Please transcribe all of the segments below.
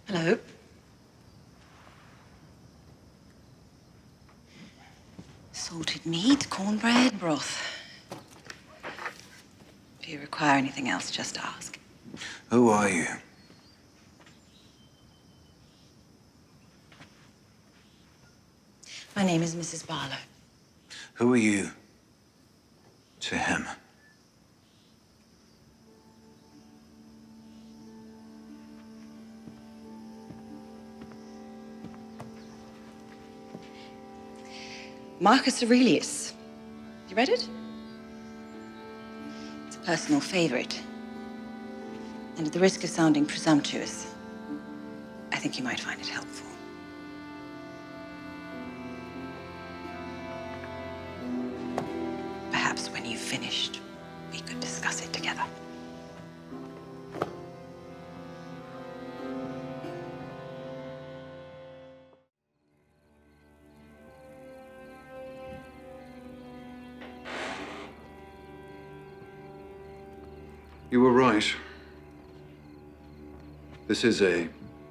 Hello. Salted meat, cornbread, broth. If you require anything else, just ask. Who are you? My name is Mrs. Barlow. Who are you to him? Marcus Aurelius. You read it? It's a personal favorite. And at the risk of sounding presumptuous, I think you might find it helpful. Perhaps when you've finished, we could discuss it together. You were right. This is a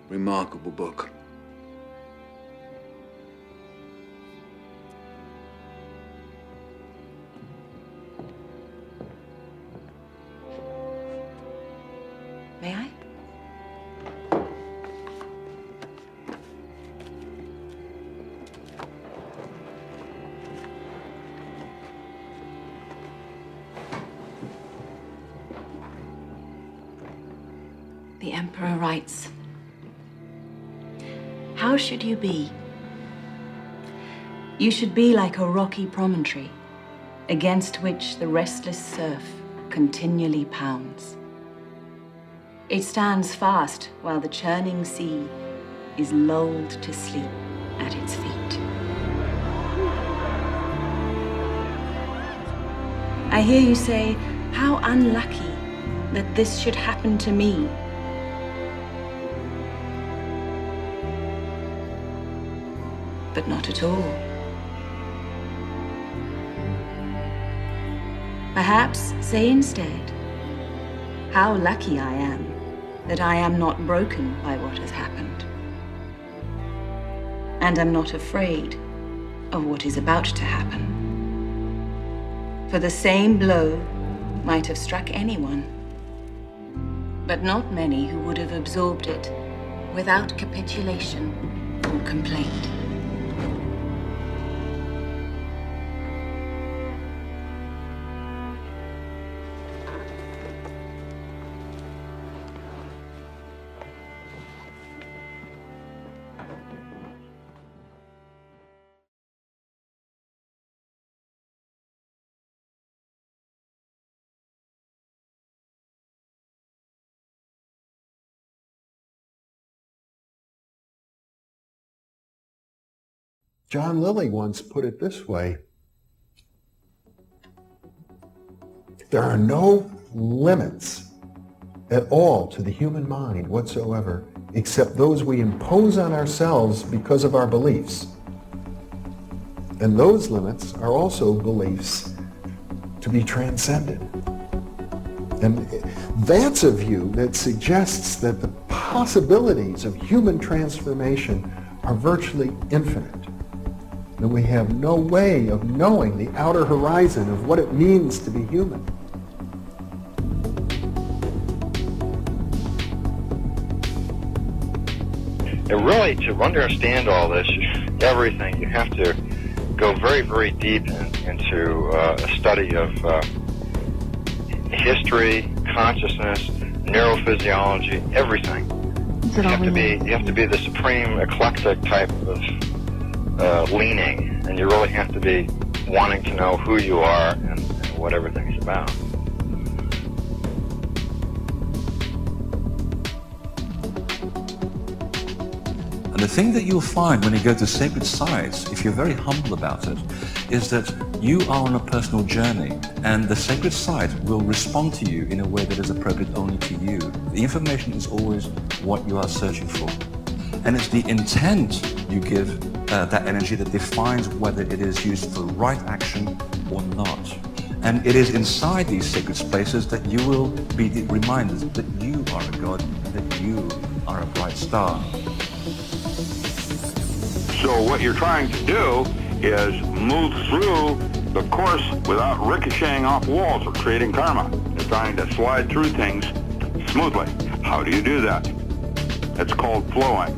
remarkable book. May I? The Emperor writes, "How should you be? You should be like a rocky promontory, against which the restless surf continually pounds. It stands fast while the churning sea is lulled to sleep at its feet." I hear you say, "How unlucky that this should happen to me." But not at all. Perhaps say instead, "How lucky I am that I am not broken by what has happened, and am not afraid of what is about to happen. For the same blow might have struck anyone, but not many who would have absorbed it without capitulation or complaint." John Lilly once put it this way: there are no limits at all to the human mind whatsoever, except those we impose on ourselves because of our beliefs. And those limits are also beliefs to be transcended. And that's a view that suggests that the possibilities of human transformation are virtually infinite. And we have no way of knowing the outer horizon of what it means to be human. And really, to understand all this, everything, you have to go very, very deep into a study of history, consciousness, neurophysiology, everything. You have to be the supreme eclectic type of leaning, and you really have to be wanting to know who you are and what everything's about. And the thing that you'll find when you go to sacred sites, if you're very humble about it, is that you are on a personal journey, and the sacred site will respond to you in a way that is appropriate only to you. The information is always what you are searching for. And it's the intent you give that energy that defines whether it is used for right action or not. And it is inside these sacred spaces that you will be reminded that you are a god, that you are a bright star. So what you're trying to do is move through the course without ricocheting off walls or creating karma. You're trying to slide through things smoothly. How do you do that? It's called flowing.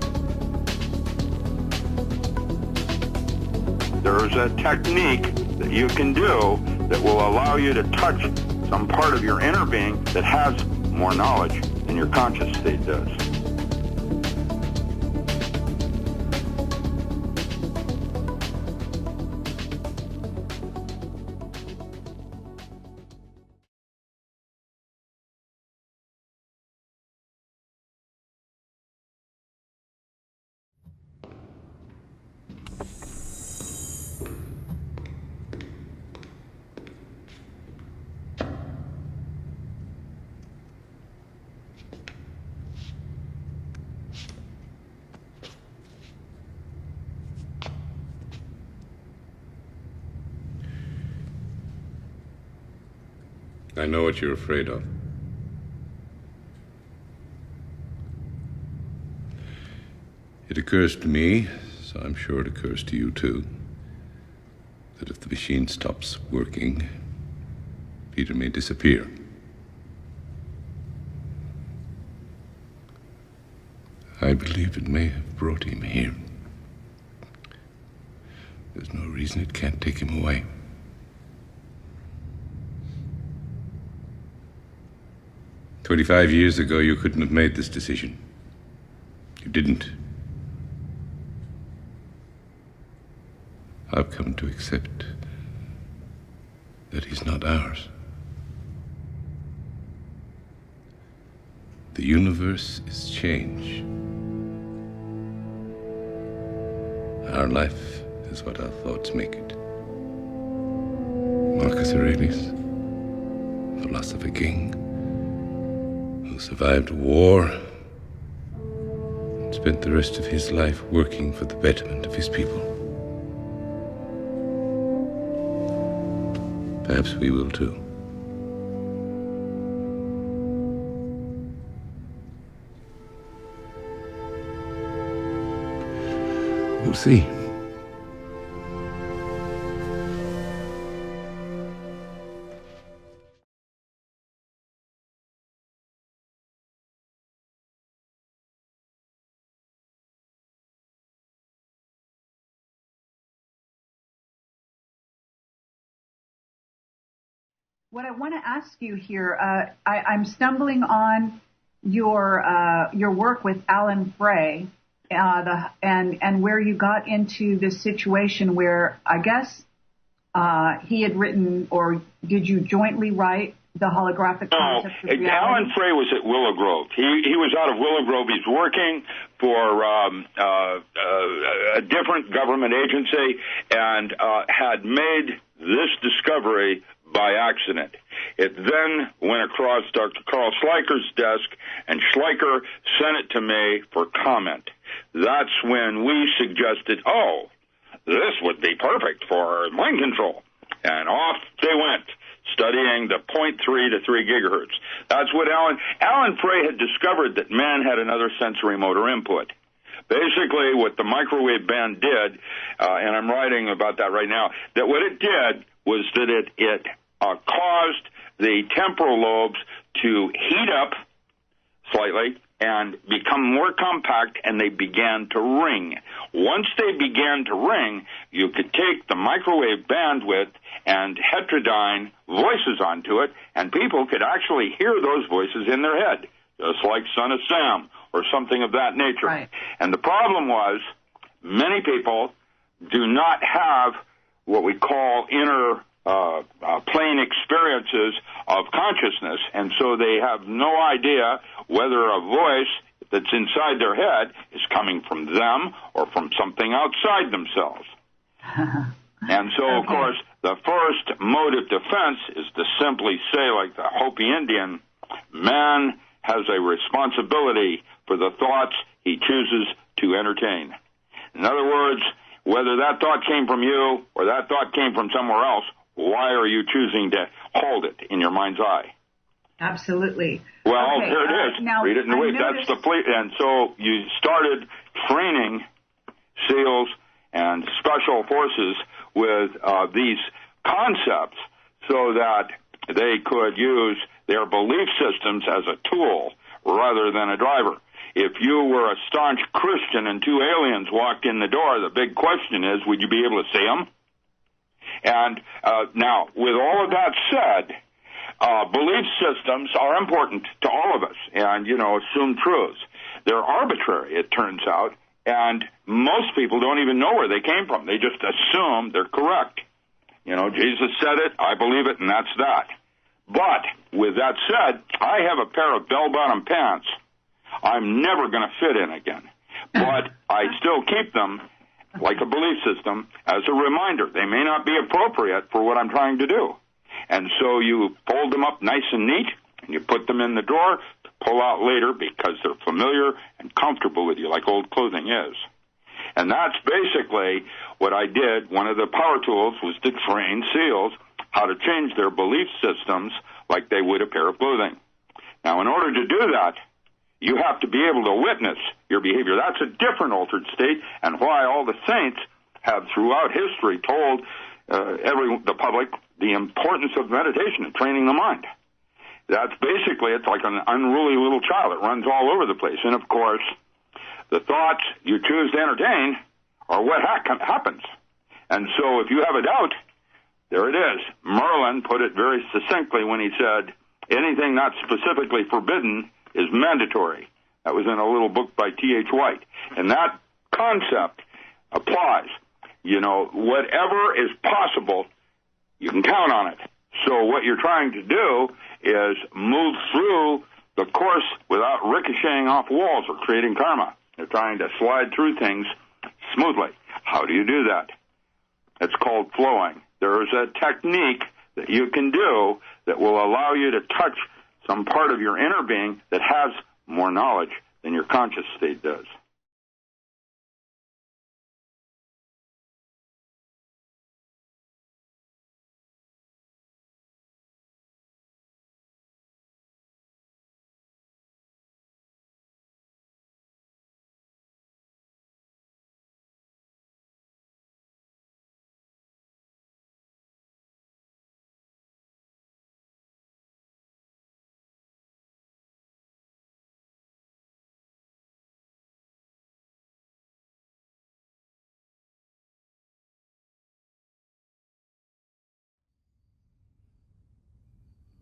There's a technique that you can do that will allow you to touch some part of your inner being that has more knowledge than your conscious state does. I know what you're afraid of. It occurs to me, so I'm sure it occurs to you too, that if the machine stops working, Peter may disappear. I believe it may have brought him here. There's no reason it can't take him away. "25 years ago, you couldn't have made this decision. You didn't. I've come to accept that he's not ours. The universe is change. Our life is what our thoughts make it. Marcus Aurelius, philosopher king, who survived war and spent the rest of his life working for the betterment of his people. Perhaps we will too. We'll see. What I want to ask you here, I'm stumbling on your work with Alan Frey, and where you got into this situation where I guess he had written, or did you jointly write the holographic concept of reality? Alan Frey was at Willow Grove. He was out of Willow Grove. He's working for a different government agency and had made this discovery by accident. It then went across Dr. Carl Schleicher's desk, and Schleicher sent it to me for comment. That's when we suggested, oh, this would be perfect for mind control. And off they went, studying the 0.3 to 3 gigahertz. That's what Alan Frey had discovered, that man had another sensory motor input. Basically, what the microwave band did, and I'm writing about that right now, that what it did was that it caused the temporal lobes to heat up slightly and become more compact, and they began to ring. Once they began to ring, you could take the microwave bandwidth and heterodyne voices onto it, and people could actually hear those voices in their head, just like Son of Sam or something of that nature. Right. And the problem was, many people do not have what we call inner plane experiences of consciousness, and so they have no idea whether a voice that's inside their head is coming from them or from something outside themselves. And so, of course, the first mode of defense is to simply say, like the Hopi Indian, man has a responsibility for the thoughts he chooses to entertain. In other words, whether that thought came from you or that thought came from somewhere else, why are you choosing to hold it in your mind's eye? Absolutely. Well, okay, here it is. Now, read it in the week. That's the fleet. And so you started training SEALs and special forces with these concepts so that they could use their belief systems as a tool rather than a driver. If you were a staunch Christian and two aliens walked in the door, the big question is, would you be able to see them? And now, with all of that said, belief systems are important to all of us and, assumed truths. They're arbitrary, it turns out, and most people don't even know where they came from. They just assume they're correct. Jesus said it, I believe it, and that's that. But with that said, I have a pair of bell-bottom pants I'm never going to fit in again. But I still keep them like a belief system as a reminder. They may not be appropriate for what I'm trying to do. And so you fold them up nice and neat, and you put them in the drawer to pull out later because they're familiar and comfortable with you like old clothing is. And that's basically what I did. One of the power tools was to train SEALs how to change their belief systems like they would a pair of clothing. Now, in order to do that, you have to be able to witness your behavior. That's a different altered state, and why all the saints have throughout history told the public the importance of meditation and training the mind. That's basically, it's like an unruly little child. It runs all over the place. And, of course, the thoughts you choose to entertain are what happens. And so if you have a doubt, there it is. Merlin put it very succinctly when he said, anything not specifically forbidden is mandatory. That was in a little book by T.H. White. And that concept applies. Whatever is possible, you can count on it. So what you're trying to do is move through the course without ricocheting off walls or creating karma. You're trying to slide through things smoothly. How do you do that? It's called flowing. There is a technique that you can do that will allow you to touch some part of your inner being that has more knowledge than your conscious state does.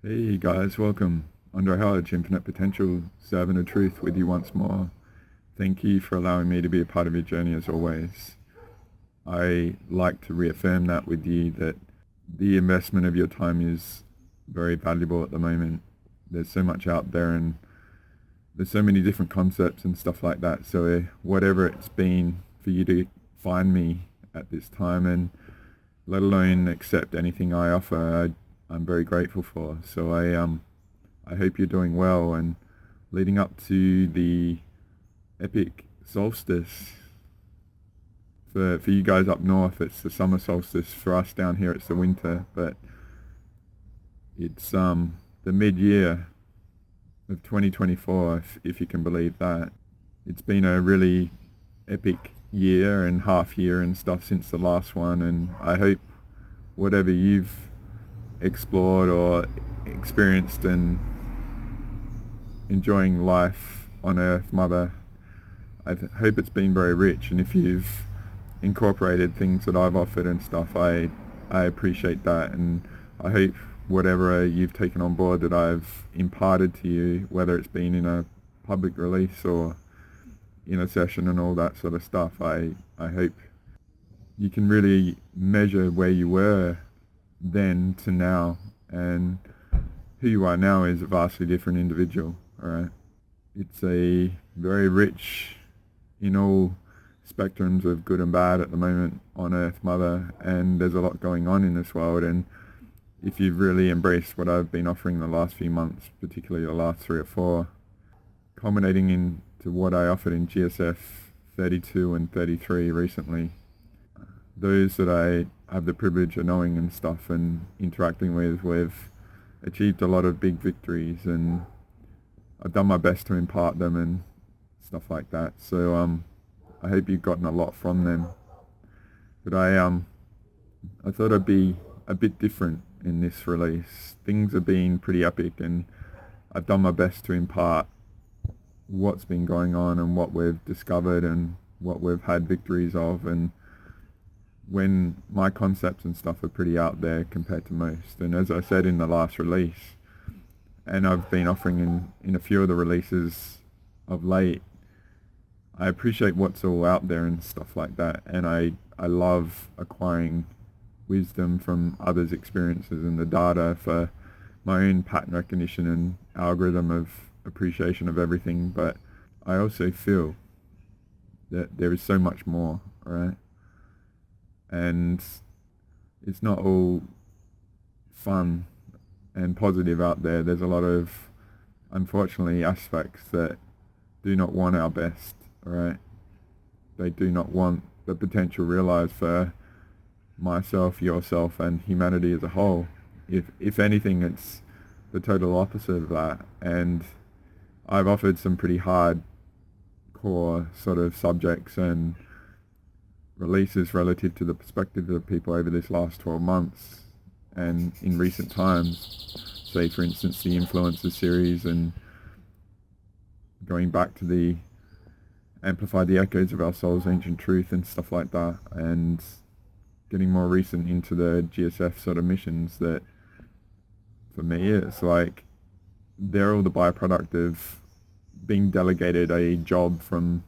Hey guys, welcome. Andre Hodge, Infinite Potential, Servant of Truth with you once more. Thank you for allowing me to be a part of your journey as always. I like to reaffirm that with you, that the investment of your time is very valuable at the moment. There's so much out there and there's so many different concepts and stuff like that. So whatever it's been for you to find me at this time and let alone accept anything I offer, I'm very grateful for. So I hope you're doing well, and leading up to the epic solstice. For you guys up north, it's the summer solstice. For us down here, it's the winter. But it's the mid-year of 2024, if you can believe that. It's been a really epic year and half year and stuff since the last one, and I hope whatever you've explored or experienced and enjoying life on Earth Mother, I hope it's been very rich, and if you've incorporated things that I've offered and stuff, I appreciate that, and I hope whatever you've taken on board that I've imparted to you, whether it's been in a public release or in a session and all that sort of stuff, I hope you can really measure where you were then to now, and who you are now is a vastly different individual. All right, it's a very rich in all spectrums of good and bad at the moment on Earth Mother, and there's a lot going on in this world, and if you've really embraced what I've been offering the last few months, particularly the last 3 or 4, culminating into what I offered in GSF 32 and 33 recently, those that I have the privilege of knowing and stuff and interacting with achieved a lot of big victories, and I've done my best to impart them and stuff like that. So I hope you've gotten a lot from them. But I thought I'd be a bit different in this release. Things have been pretty epic, and I've done my best to impart what's been going on and what we've discovered and what we've had victories of, and when my concepts and stuff are pretty out there compared to most. And as I said in the last release, and I've been offering in a few of the releases of late, I appreciate what's all out there and stuff like that, and I love acquiring wisdom from others' experiences and the data for my own pattern recognition and algorithm of appreciation of everything. But I also feel that there is so much more, right? And it's not all fun and positive out there. There's a lot of, unfortunately, aspects that do not want our best, right? They do not want the potential realized for myself, yourself, and humanity as a whole. If anything, it's the total opposite of that. And I've offered some pretty hard core sort of subjects and releases relative to the perspective of people over this last 12 months and in recent times. Say, for instance, the Influencer series, and going back to the Amplify the Echoes of Our Soul's Ancient Truth and stuff like that, and getting more recent into the GSF sort of missions that, for me, it's like they're all the byproduct of being delegated a job from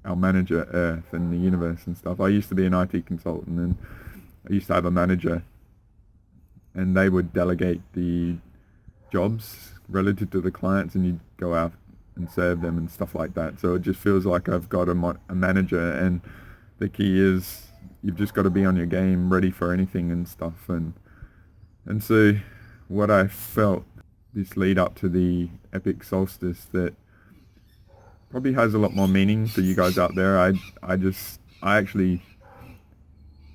our manager, Earth, and the universe and stuff. I used to be an IT consultant, and I used to have a manager, and they would delegate the jobs relative to the clients, and you'd go out and serve them and stuff like that. So it just feels like I've got a manager, and the key is you've just got to be on your game, ready for anything and stuff. And so what I felt this lead up to the epic solstice that probably has a lot more meaning for you guys out there. I actually,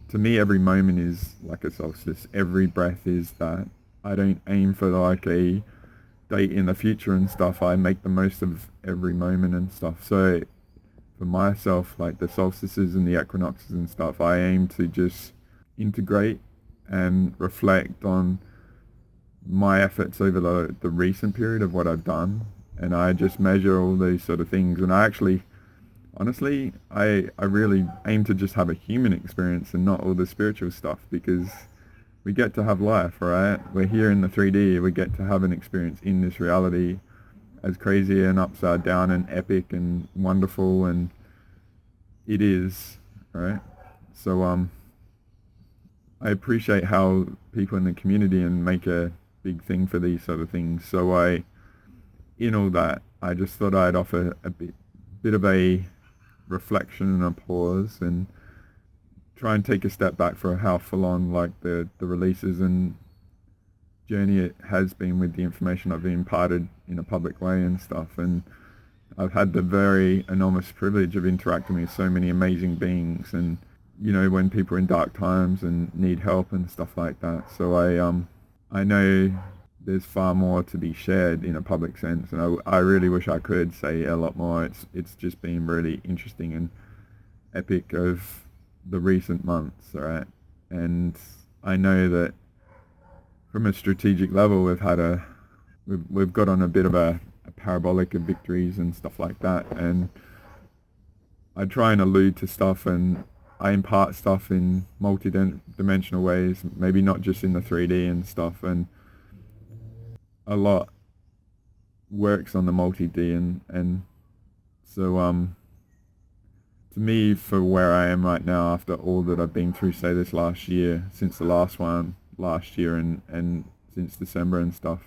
to me, every moment is like a solstice. Every breath is that. I don't aim for like a date in the future and stuff. I make the most of every moment and stuff. So for myself, like the solstices and the equinoxes and stuff, I aim to just integrate and reflect on my efforts over the recent period of what I've done. And I just measure all these sort of things. And I actually, honestly, I really aim to just have a human experience and not all the spiritual stuff, because we get to have life, right? We're here in the 3D. We get to have an experience in this reality, as crazy and upside down and epic and wonderful, and it is, right? So I appreciate how people in the community and make a big thing for these sort of things. So in all that, I just thought I'd offer a bit of a reflection and a pause, and try and take a step back for how full on like the releases and journey it has been with the information I've imparted in a public way and stuff. And I've had the very enormous privilege of interacting with so many amazing beings, and you know, when people are in dark times and need help and stuff like that. So I know there's far more to be shared in a public sense, and I really wish I could say a lot more. It's just been really interesting and epic of the recent months, right? And I know that from a strategic level, we've got on a bit of a parabolic of victories and stuff like that, and I try and allude to stuff, and I impart stuff in multi-dimensional ways, maybe not just in the 3D and stuff, and a lot works on the multi-D, and so to me, for where I am right now, after all that I've been through, say this last year, since the last one last year, and since December and stuff,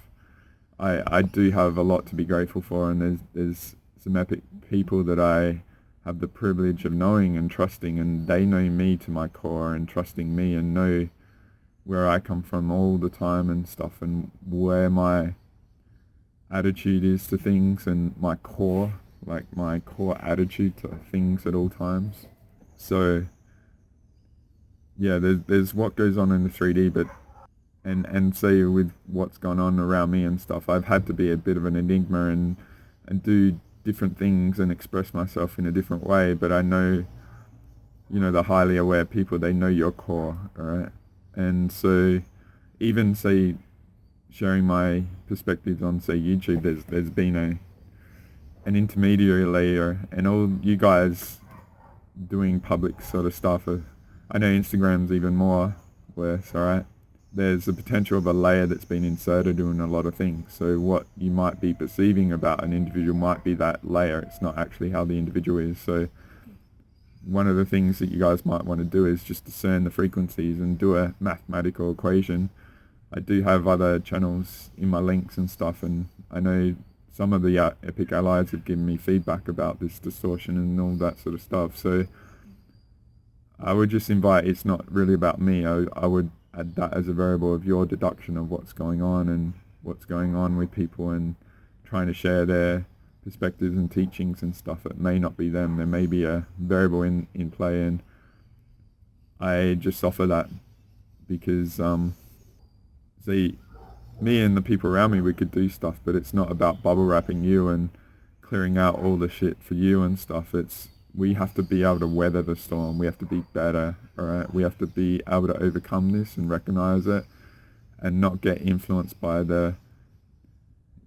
I do have a lot to be grateful for, and there's some epic people that I have the privilege of knowing and trusting, and they know me to my core and trusting me and know where I come from all the time and stuff, and where my attitude is to things, and my core attitude to things at all times. So yeah, there's what goes on in the 3D, but and see with what's gone on around me and stuff, I've had to be a bit of an enigma and do different things and express myself in a different way. But I know, the highly aware people, they know your core, right? And so even, say, sharing my perspectives on, say, YouTube, there's been an intermediary layer, and all you guys doing public sort of stuff. I know Instagram's even more worse, alright? There's a potential of a layer that's been inserted in a lot of things. So what you might be perceiving about an individual might be that layer. It's not actually how the individual is. So one of the things that you guys might want to do is just discern the frequencies and do a mathematical equation. I do have other channels in my links and stuff, and I know some of the epic allies have given me feedback about this distortion and all that sort of stuff. So I would just invite, it's not really about me. I would add that as a variable of your deduction of what's going on and what's going on with people, and trying to share their perspectives and teachings and stuff. It may not be them. There may be a variable in play, and I just offer that because, see, me and the people around me, we could do stuff, but it's not about bubble wrapping you and clearing out all the shit for you and stuff. We have to be able to weather the storm. We have to be better, alright? We have to be able to overcome this and recognize it and not get influenced by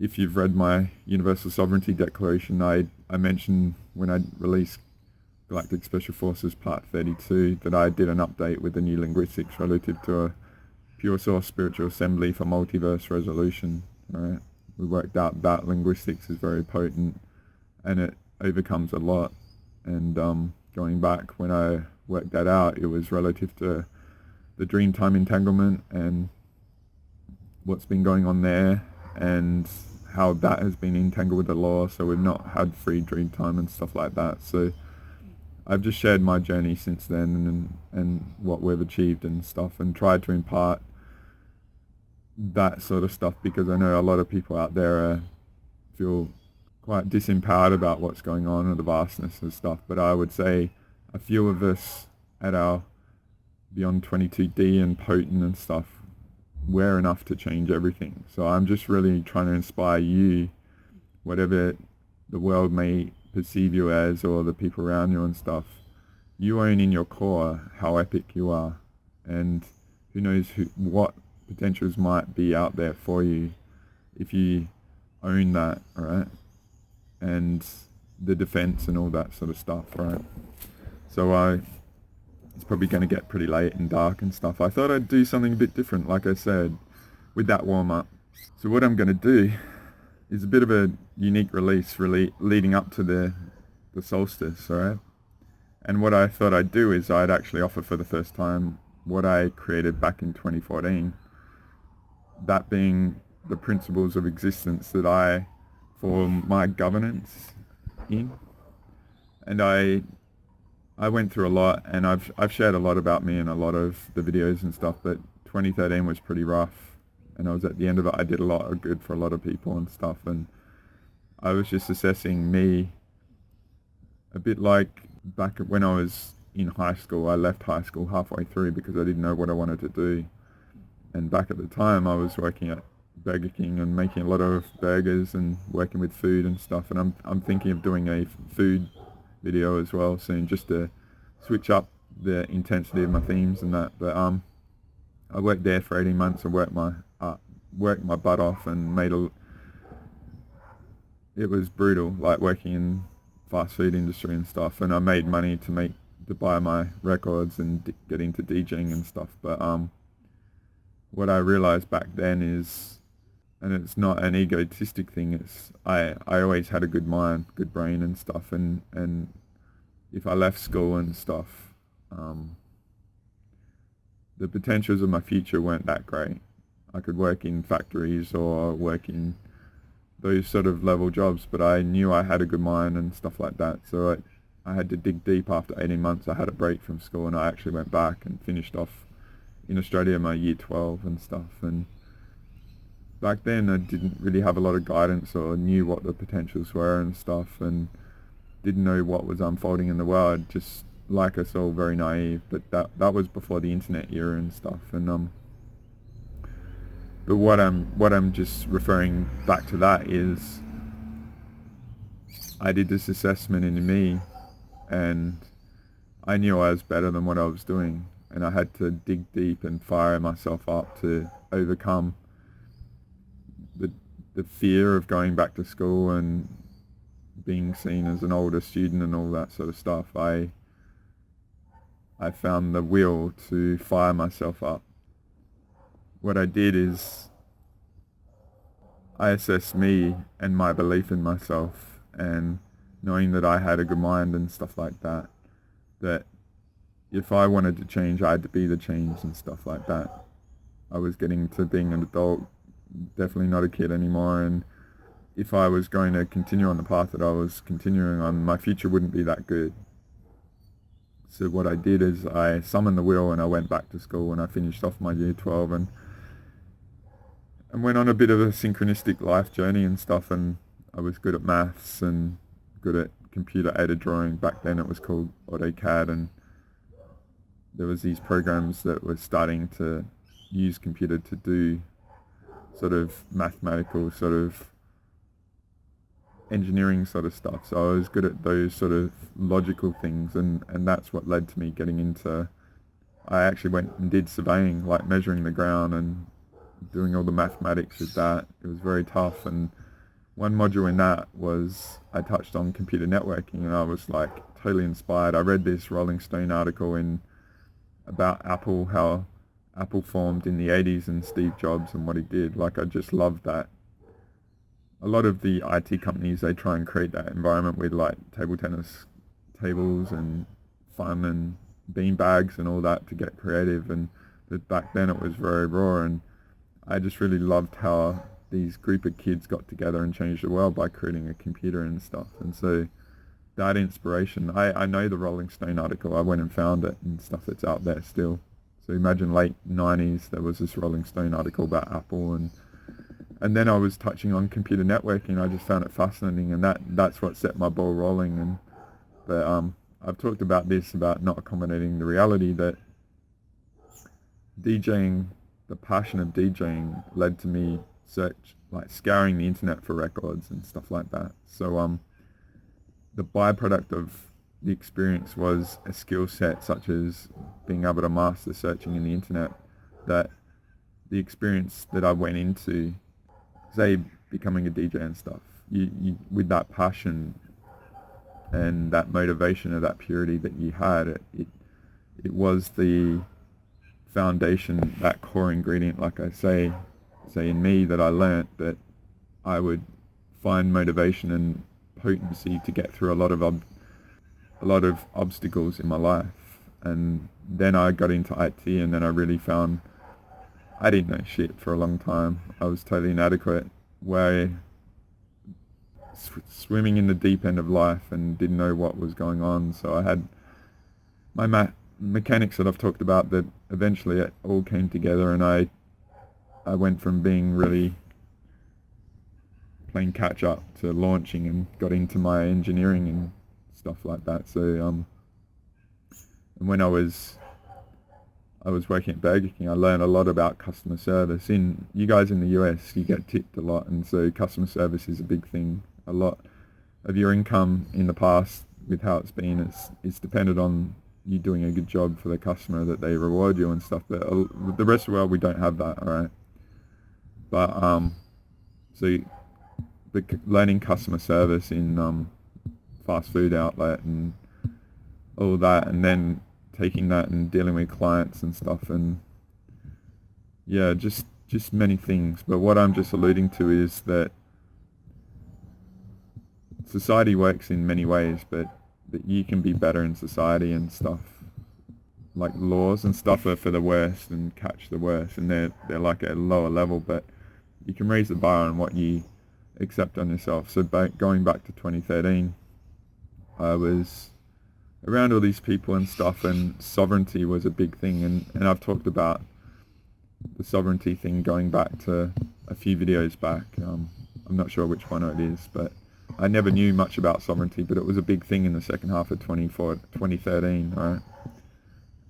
if you've read my Universal Sovereignty Declaration, I mentioned when I released Galactic Special Forces Part 32 that I did an update with the new linguistics relative to a pure source spiritual assembly for multiverse resolution, alright? We worked out that linguistics is very potent and it overcomes a lot. And going back, when I worked that out, it was relative to the dream time entanglement and what's been going on there, and how that has been entangled with the law, so we've not had free dream time and stuff like that. So I've just shared my journey since then and what we've achieved and stuff, and tried to impart that sort of stuff, because I know a lot of people out there feel quite disempowered about what's going on and the vastness and stuff. But I would say a few of us at our Beyond 22D and potent and stuff, we're enough to change everything. So I'm just really trying to inspire you, whatever the world may perceive you as, or the people around you and stuff. You own in your core how epic you are, and who knows what potentials might be out there for you if you own that, alright? And the defense and all that sort of stuff, right? So it's probably going to get pretty late and dark and stuff. I thought I'd do something a bit different, like I said, with that warm-up. So what I'm going to do is a bit of a unique release really leading up to the solstice, alright? And what I thought I'd do is I'd actually offer for the first time what I created back in 2014. That being the principles of existence that I for my governance in. And I went through a lot, and I've shared a lot about me in a lot of the videos and stuff, but 2013 was pretty rough, and I was at the end of it. I did a lot of good for a lot of people and stuff, and I was just assessing me a bit like back when I was in high school. I left high school halfway through because I didn't know what I wanted to do, and back at the time I was working at Burger King and making a lot of burgers and working with food and stuff, and I'm thinking of doing a food video as well soon, just to switch up the intensity of my themes and that. But I worked there for 18 months and worked my butt off and it was brutal, like working in fast food industry and stuff, and I made money to buy my records and get into DJing and stuff. But what I realized back then is, and it's not an egotistic thing, it's I always had a good mind, good brain and stuff, and if I left school and stuff, the potentials of my future weren't that great. I could work in factories or work in those sort of level jobs, but I knew I had a good mind and stuff like that. So I had to dig deep. After 18 months I had a break from school, and I actually went back and finished off in Australia my year 12 and stuff. And back then I didn't really have a lot of guidance or knew what the potentials were and stuff, and didn't know what was unfolding in the world, just like us all, very naive. But that was before the internet era and stuff. And But what I'm just referring back to that is, I did this assessment into me, and I knew I was better than what I was doing, and I had to dig deep and fire myself up to overcome the fear of going back to school and being seen as an older student and all that sort of stuff. I found the will to fire myself up. What I did is I assessed me and my belief in myself, and knowing that I had a good mind and stuff like that, that if I wanted to change, I had to be the change and stuff like that. I was getting to being an adult, definitely not a kid anymore, and if I was going to continue on the path that I was continuing on, my future wouldn't be that good. So what I did is I summoned the will, and I went back to school, and I finished off my year 12 and went on a bit of a synchronistic life journey and stuff, and I was good at maths and good at computer-aided drawing. Back then it was called AutoCAD, and there was these programs that were starting to use computer to do sort of mathematical, sort of engineering sort of stuff. So I was good at those sort of logical things, and that's what led to me getting into, I actually went and did surveying, like measuring the ground and doing all the mathematics with that. It was very tough, and one module in that was I touched on computer networking, and I was like totally inspired. I read this Rolling Stone article about Apple, how Apple formed in the 80s and Steve Jobs and what he did. Like, I just loved that. A lot of the IT companies, they try and create that environment with like table tennis tables and fun and bean bags and all that to get creative, but back then it was very raw, and I just really loved how these group of kids got together and changed the world by creating a computer and stuff. And so that inspiration, I know the Rolling Stone article, I went and found it and stuff that's out there still. So imagine late 90s, there was this Rolling Stone article about Apple, and then I was touching on computer networking. I just found it fascinating, and that's what set my ball rolling. But I've talked about this, about not accommodating the reality that DJing, the passion of DJing led to me scouring the internet for records and stuff like that. So the byproduct of the experience was a skill set such as being able to master searching in the internet, that the experience that I went into, say becoming a DJ and stuff, you with that passion and that motivation of that purity that you had, it was the foundation, that core ingredient, like I say in me, that I learnt that I would find motivation and potency to get through a lot of obstacles in my life. And then I got into IT, and then I really found I didn't know shit for a long time. I was totally inadequate, swimming in the deep end of life and didn't know what was going on. So I had my mechanics that I've talked about, that eventually it all came together, and I went from being really playing catch up to launching, and got into my engineering and stuff like that. So and when I was working at Burger King, I learned a lot about customer service. You guys in the US, you get tipped a lot, and so customer service is a big thing. A lot of your income in the past, with how it's been, it's depended on you doing a good job for the customer, that they reward you and stuff. But the rest of the world, we don't have that, all right? But so learning customer service in fast food outlet and all that, and then taking that and dealing with clients and stuff, and yeah, just many things. But what I'm just alluding to is that society works in many ways, but that you can be better in society and stuff. Like laws and stuff are for the worst and catch the worst, and they're like at a lower level, but you can raise the bar on what you accept on yourself. So going back to 2013, I was around all these people and stuff, and sovereignty was a big thing, and I've talked about the sovereignty thing going back to a few videos back. I'm not sure which one it is, but I never knew much about sovereignty, but it was a big thing in the second half of 2013, right?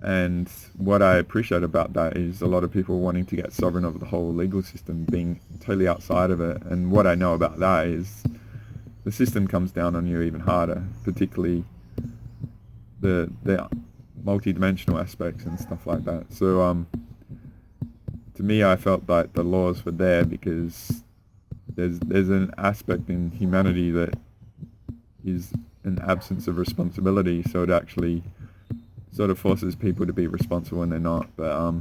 And what I appreciate about that is a lot of people wanting to get sovereign over the whole legal system, being totally outside of it. And what I know about that is the system comes down on you even harder, particularly the multi-dimensional aspects and stuff like that. So to me, I felt like the laws were there because there's an aspect in humanity that is an absence of responsibility, so it actually sort of forces people to be responsible when they're not. But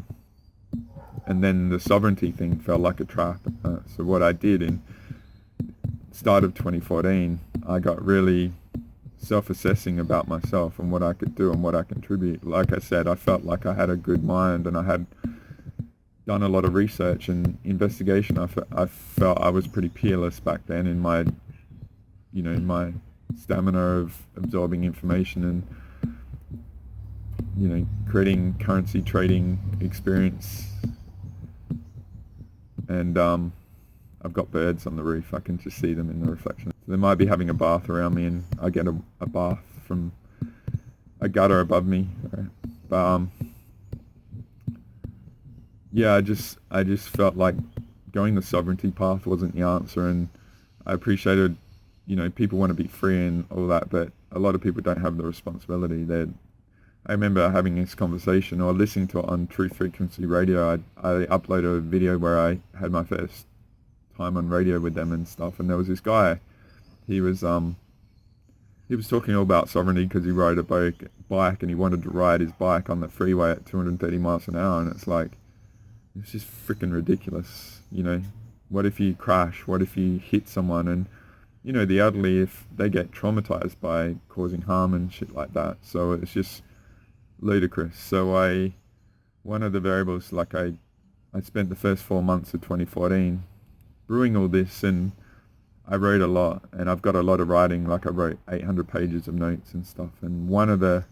and then the sovereignty thing felt like a trap. So what I did in start of 2014, I got really self-assessing about myself and what I could do and what I contribute. Like I said, I felt like I had a good mind and I had done a lot of research and investigation. I felt I was pretty peerless back then in my, in my stamina of absorbing information and, creating currency trading experience. And I've got birds on the roof. I can just see them in the reflection. So they might be having a bath around me, and I get a bath from a gutter above me. Right? But yeah, I just felt like going the sovereignty path wasn't the answer, and I appreciated, people want to be free and all that, but a lot of people don't have the responsibility. I remember having this conversation or listening to it on Truth Frequency Radio. I uploaded a video where I had my first time on radio with them and stuff, and there was this guy. He was talking all about sovereignty because he rode a bike and he wanted to ride his bike on the freeway at 230 miles an hour, and it's like, it's just freaking ridiculous. What if you crash? What if you hit someone? And the elderly, if they get traumatized by causing harm and shit like that, so it's just ludicrous. So one of the variables, like I spent the first 4 months of 2014 brewing all this, and I wrote a lot, and I've got a lot of writing. Like I wrote 800 pages of notes and stuff, and one of the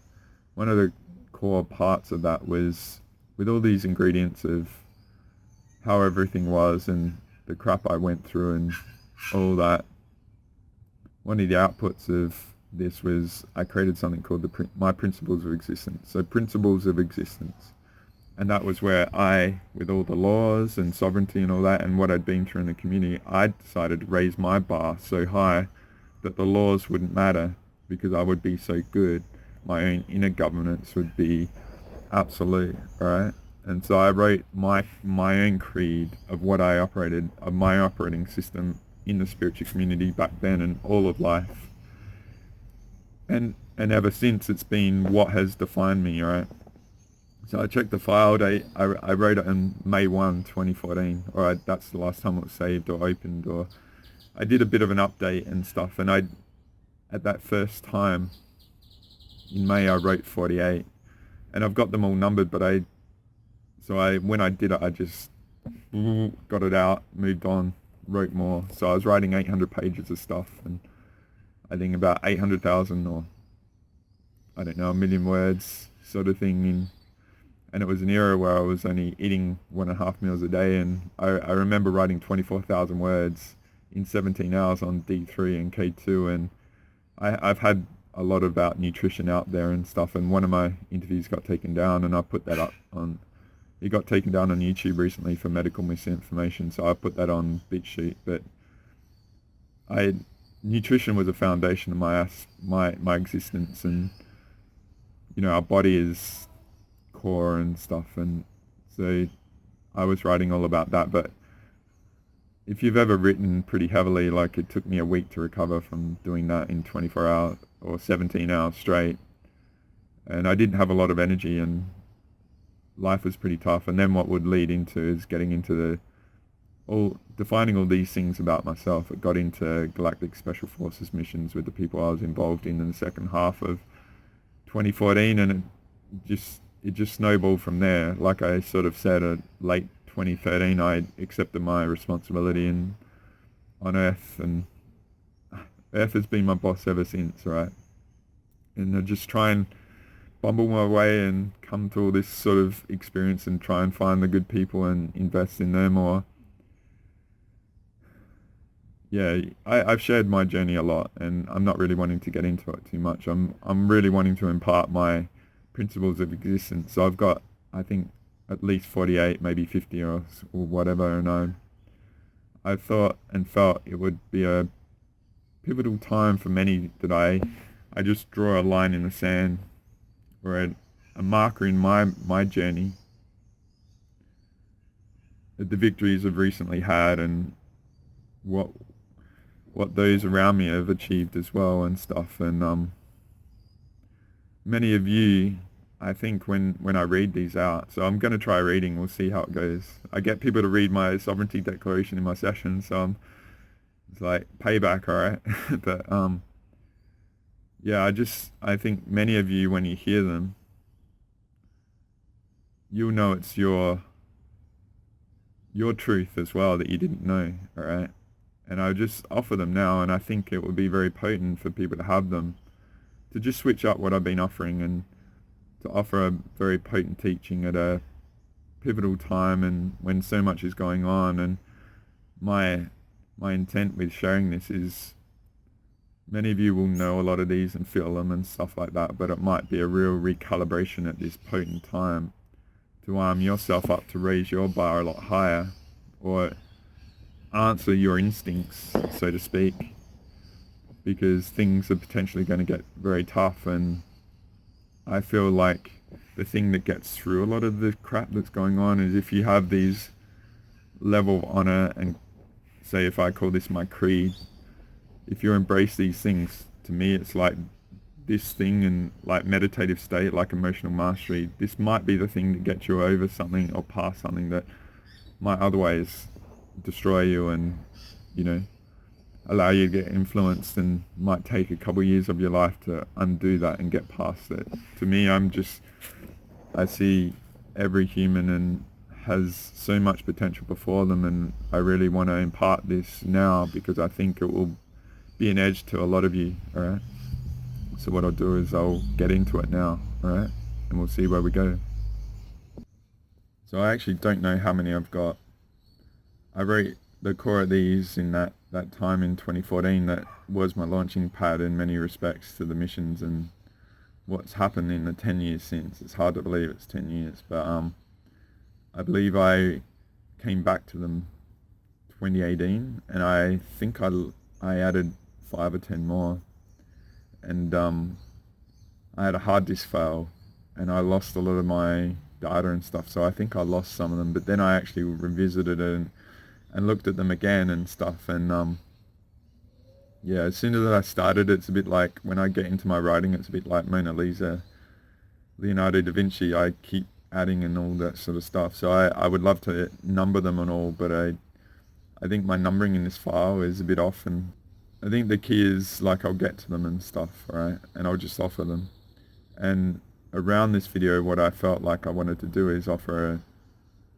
core parts of that was with all these ingredients of how everything was and the crap I went through and all that. One of the outputs of this was I created something called my principles of existence. So principles of existence. And that was where with all the laws and sovereignty and all that and what I'd been through in the community, I decided to raise my bar so high that the laws wouldn't matter because I would be so good. My own inner governance would be absolute, right? And so I wrote my own creed of what I operated, of my operating system in the spiritual community back then and all of life. And ever since, it's been what has defined me, right? So I checked the file date. I wrote it on May 1, 2014. Or that's the last time it was saved or opened. Or I did a bit of an update and stuff. And at that first time, in May, I wrote 48. And I've got them all numbered, but when I did it, I just got it out, moved on, wrote more. So I was writing 800 pages of stuff, and I think about 800,000 or, I don't know, 1 million words sort of thing. And it was an era where I was only eating 1.5 meals a day, and I remember writing 24,000 words in 17 hours on D3 and K2, and I've had a lot about nutrition out there and stuff, and one of my interviews got taken down, and I put that up on, it got taken down on YouTube recently for medical misinformation, so I put that on BitChute. But nutrition was a foundation of my existence, and our body is core and stuff, and so I was writing all about that. But if you've ever written pretty heavily, like it took me a week to recover from doing that in 24 hours or 17 hours straight, and I didn't have a lot of energy and life was pretty tough. And then what would lead into is getting into defining all these things about myself. It got into Galactic Special Forces missions with the people I was involved in the second half of 2014, and it just snowballed from there. Like I sort of said, late 2013, I accepted my responsibility on Earth, and Earth has been my boss ever since, right? And I just try and bumble my way and come to all this sort of experience and try and find the good people and invest in them. Or I've shared my journey a lot, and I'm not really wanting to get into it too much. I'm really wanting to impart my principles of existence. So I've got, I think, at least 48, maybe 50 or whatever, and I thought and felt it would be a pivotal time for many that I just draw a line in the sand, or a marker in my journey, the victories I've recently had, and what those around me have achieved as well and stuff. And many of you, I think, when I read these out, so I'm going to try reading, we'll see how it goes. I get people to read my sovereignty declaration in my sessions, so it's like payback, alright? But yeah, I think many of you, when you hear them, you'll know it's your truth as well that you didn't know, alright? And I just offer them now, and I think it would be very potent for people to have them, to just switch up what I've been offering and to offer a very potent teaching at a pivotal time and when so much is going on. And my intent with sharing this is, many of you will know a lot of these and feel them and stuff like that, but it might be a real recalibration at this potent time to arm yourself up to raise your bar a lot higher, or answer your instincts, so to speak, because things are potentially going to get very tough. And I feel like the thing that gets through a lot of the crap that's going on is if you have these level of honor, and say, if I call this my creed, if you embrace these things, to me it's like this thing, and like meditative state, like emotional mastery, this might be the thing that gets you over something or past something that might otherwise destroy you and, you know, allow you to get influenced, and might take a couple of years of your life to undo that and get past it. To me, I see every human and has so much potential before them, and I really want to impart this now because I think it will be an edge to a lot of you, alright? So what I'll do is I'll get into it now, alright? And we'll see where we go. So I actually don't know how many I've got. I wrote the core of these in that time in 2014. That was my launching pad in many respects to the missions and what's happened in the 10 years since. It's hard to believe it's 10 years, but I believe I came back to them 2018, and I think I added 5 or 10 more, and I had a hard disk fail and I lost a lot of my data and stuff, so I think I lost some of them. But then I actually revisited it and looked at them again and stuff, and yeah, as soon as I started, it's a bit like, when I get into my writing, it's a bit like Mona Lisa, Leonardo da Vinci. I keep adding and all that sort of stuff. So I would love to number them and all, but I think my numbering in this file is a bit off, and I think the key is, like, I'll get to them and stuff, right? And I'll just offer them. And around this video, what I felt like I wanted to do is offer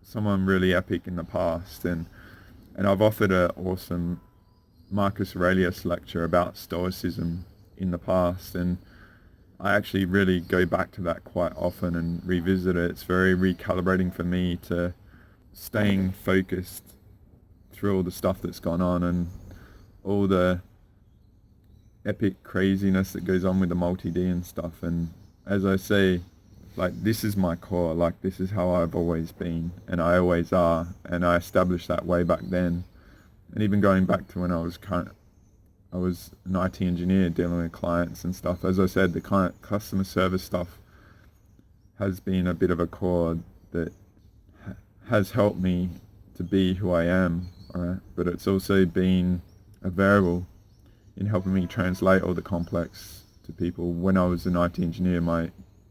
someone really epic in the past, and I've offered an awesome Marcus Aurelius lecture about Stoicism in the past, and I actually really go back to that quite often and revisit it. It's very recalibrating for me to staying focused through all the stuff that's gone on and all the epic craziness that goes on with the multi-D and stuff. And as I say, like, this is my core, like, this is how I've always been, and I always are, and I established that way back then. And even going back to when I was an IT engineer dealing with clients and stuff. As I said, the customer service stuff has been a bit of a core that has helped me to be who I am, alright? But it's also been a variable in helping me translate all the complex to people. When I was an IT engineer,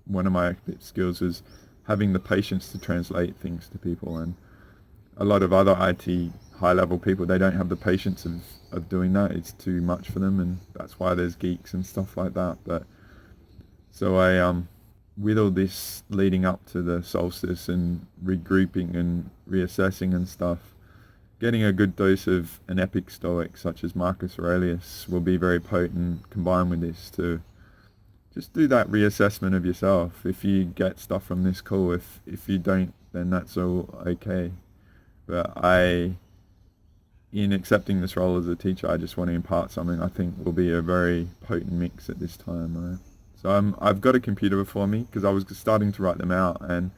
one of my skills was having the patience to translate things to people, and a lot of other IT high-level people, they don't have the patience of doing that. It's too much for them, and that's why there's geeks and stuff like that. But so I with all this leading up to the solstice and regrouping and reassessing and stuff, getting a good dose of an epic Stoic such as Marcus Aurelius will be very potent, combined with this, to just do that reassessment of yourself. If you get stuff from this, cool. If you don't, then that's all okay. But in accepting this role as a teacher, I just want to impart something I think will be a very potent mix at this time, right? So I've got a computer before me because I was starting to write them out, and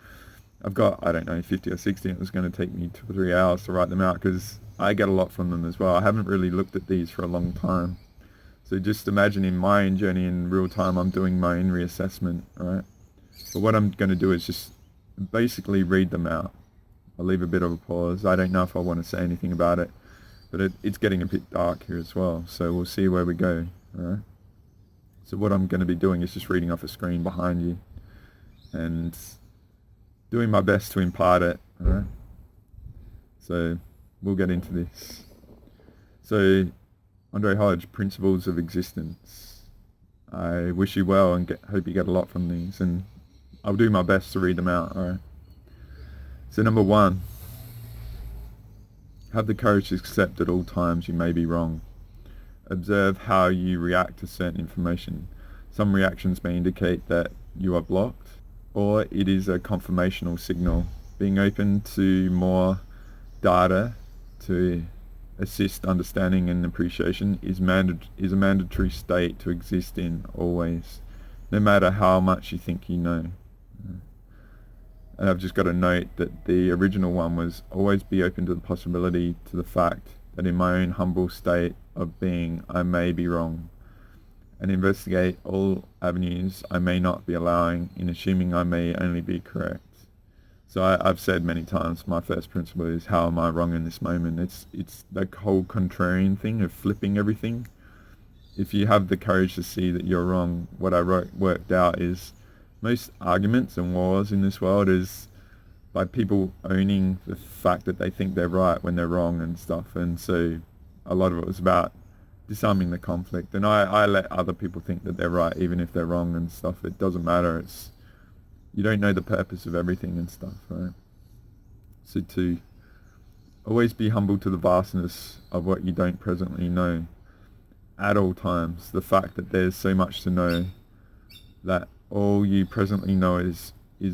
I've got, I don't know, 50 or 60. It was going to take me 2 or 3 hours to write them out because I get a lot from them as well. I haven't really looked at these for a long time. So just imagine in my own journey in real time, I'm doing my own reassessment, all right? But what I'm going to do is just basically read them out. I'll leave a bit of a pause. I don't know if I want to say anything about it, but it's getting a bit dark here as well. So we'll see where we go, all right? So what I'm going to be doing is just reading off a screen behind you and doing my best to impart it, all right? So we'll get into this. So Andre Hodge, Principles of Existence. I wish you well and hope you get a lot from these, and I'll do my best to read them out, all right? So number 1, have the courage to accept at all times you may be wrong. Observe how you react to certain information. Some reactions may indicate that you are blocked, or it is a confirmational signal. Being open to more data to assist understanding and appreciation is a mandatory state to exist in always, no matter how much you think you know. And I've just got to note that the original one was always be open to the possibility, to the fact that in my own humble state of being, I may be wrong, and investigate all avenues I may not be allowing in assuming I may only be correct. So I've said many times, my first principle is, how am I wrong in this moment? It's the whole contrarian thing of flipping everything. If you have the courage to see that you're wrong, what I worked out is most arguments and wars in this world is by people owning the fact that they think they're right when they're wrong and stuff. And so a lot of it was about disarming the conflict. And I let other people think that they're right even if they're wrong and stuff. It doesn't matter. You don't know the purpose of everything and stuff, right? So 2, always be humble to the vastness of what you don't presently know. At all times, the fact that there's so much to know, that all you presently know is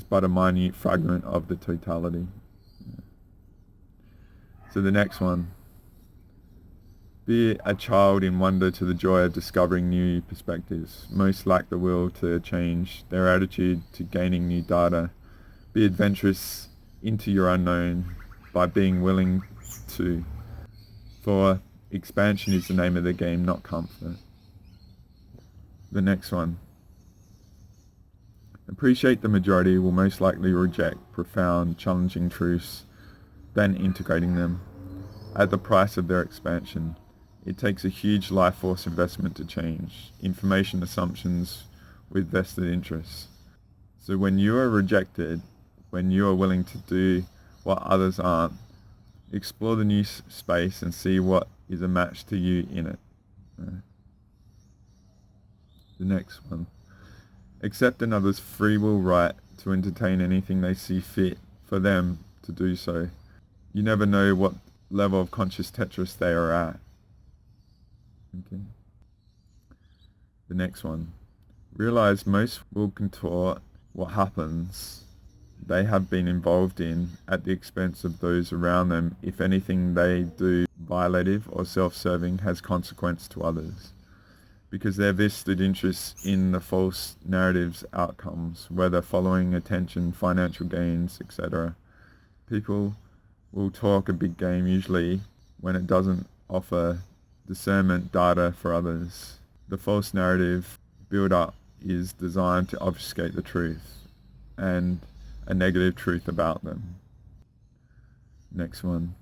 but a minute fragment of the totality. So the next one, be a child in wonder to the joy of discovering new perspectives. Most lack the will to change their attitude to gaining new data. Be adventurous into your unknown by being willing to. For expansion is the name of the game, not comfort. The next one. Appreciate the majority will most likely reject profound, challenging truths, then integrating them at the price of their expansion. It takes a huge life force investment to change information assumptions with vested interests. So when you are rejected, when you are willing to do what others aren't, explore the new space and see what is a match to you in it. The next one. Accept another's free will right to entertain anything they see fit for them to do so. You never know what level of conscious Tetris they are at. Okay. The next one. Realize most will contort what happens they have been involved in at the expense of those around them if anything they do violative or self-serving has consequence to others, because their vested interests in the false narrative's outcomes, whether following attention, financial gains, etc. People will talk a big game usually when it doesn't offer discernment data for others. The false narrative build-up is designed to obfuscate the truth and a negative truth about them. Next one.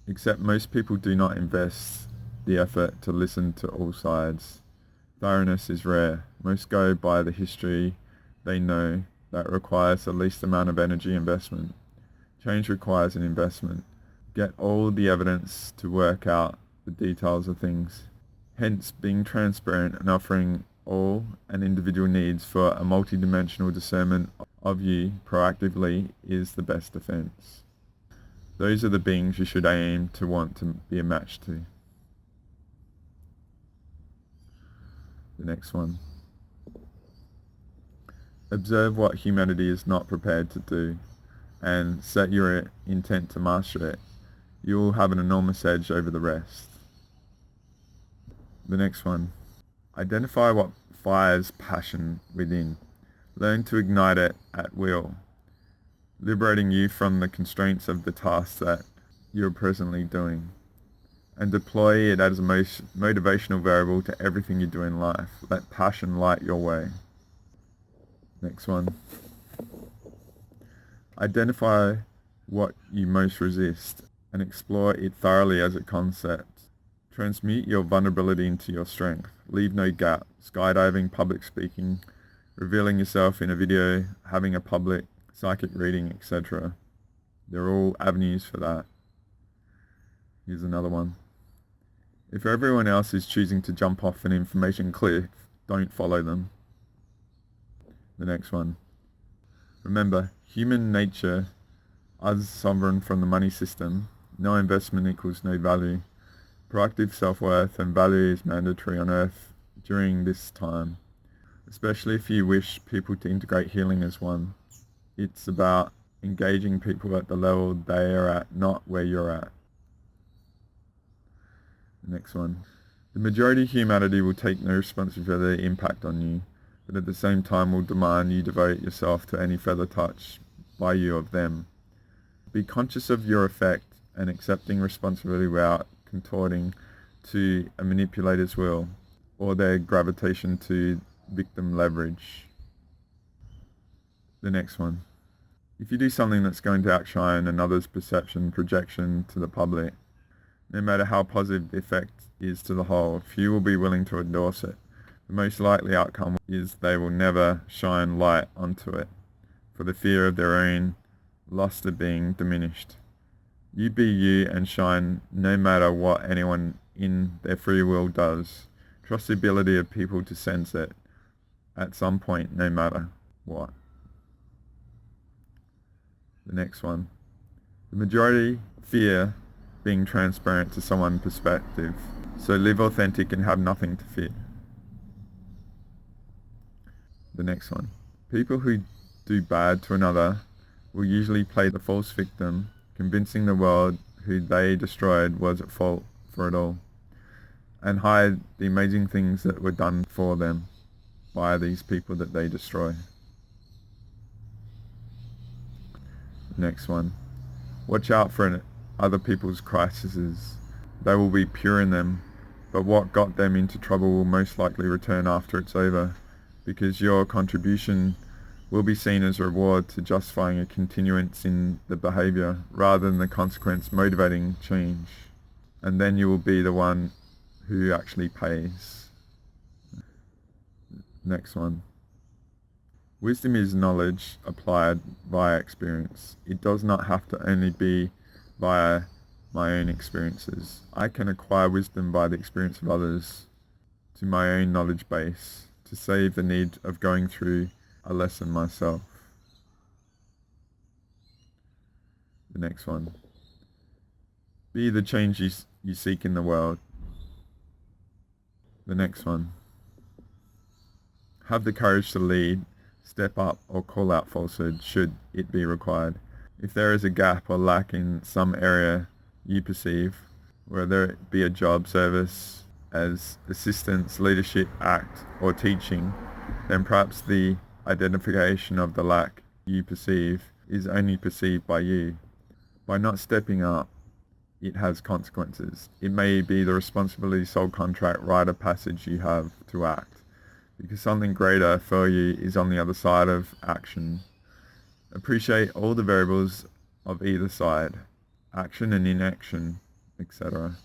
Except most people do not invest the effort to listen to all sides. Thoroughness is rare. Most go by the history they know that requires the least amount of energy investment. Change requires an investment. Get all the evidence to work out the details of things. Hence, being transparent and offering all and individual needs for a multidimensional discernment of you proactively is the best defense. Those are the beings you should aim to want to be a match to. The next one. Observe what humanity is not prepared to do and set your intent to master it. You will have an enormous edge over the rest. The next one. Identify what fires passion within. Learn to ignite it at will, liberating you from the constraints of the task that you're presently doing, and deploy it as a motivational variable to everything you do in life. Let passion light your way. Next one. Identify what you most resist and explore it thoroughly as a concept. Transmute your vulnerability into your strength. Leave no gap. Skydiving, public speaking, revealing yourself in a video, having a public psychic reading, etc. They're all avenues for that. Here's another one. If everyone else is choosing to jump off an information cliff, don't follow them. The next one. Remember, human nature, us sovereign from the money system, no investment equals no value. Proactive self-worth and value is mandatory on earth during this time, especially if you wish people to integrate healing as one. It's about engaging people at the level they are at, not where you're at. The next one. The majority of humanity will take no responsibility for their impact on you, but at the same time will demand you devote yourself to any further touch by you of them. Be conscious of your effect and accepting responsibility without contorting to a manipulator's will or their gravitation to victim leverage. The next one. If you do something that's going to outshine another's perception, projection to the public, no matter how positive the effect is to the whole, few will be willing to endorse it. The most likely outcome is they will never shine light onto it, for the fear of their own luster being diminished. You be you and shine no matter what anyone in their free will does. Trust the ability of people to sense it at some point, no matter what. The next one. The majority fear being transparent to someone's perspective, so live authentic and have nothing to fear. The next one. People who do bad to another will usually play the false victim, convincing the world who they destroyed was at fault for it all, and hide the amazing things that were done for them by these people that they destroy. Next one. Watch out for other people's crises. They will be pure in them, but what got them into trouble will most likely return after it's over, because your contribution will be seen as a reward to justifying a continuance in the behavior rather than the consequence motivating change. And then you will be the one who actually pays. Next one. Wisdom is knowledge applied via experience. It does not have to only be via my own experiences. I can acquire wisdom by the experience of others to my own knowledge base to save the need of going through a lesson myself. The next one. Be the change you seek in the world. The next one. Have the courage to lead, step up, or call out falsehood should it be required. If there is a gap or lack in some area you perceive, whether it be a job, service, as assistance, leadership, act, or teaching, then perhaps the identification of the lack you perceive is only perceived by you. By not stepping up, it has consequences. It may be the responsibility, soul contract, rite of passage you have to act, because something greater for you is on the other side of action. Appreciate all the variables of either side, action and inaction, etc.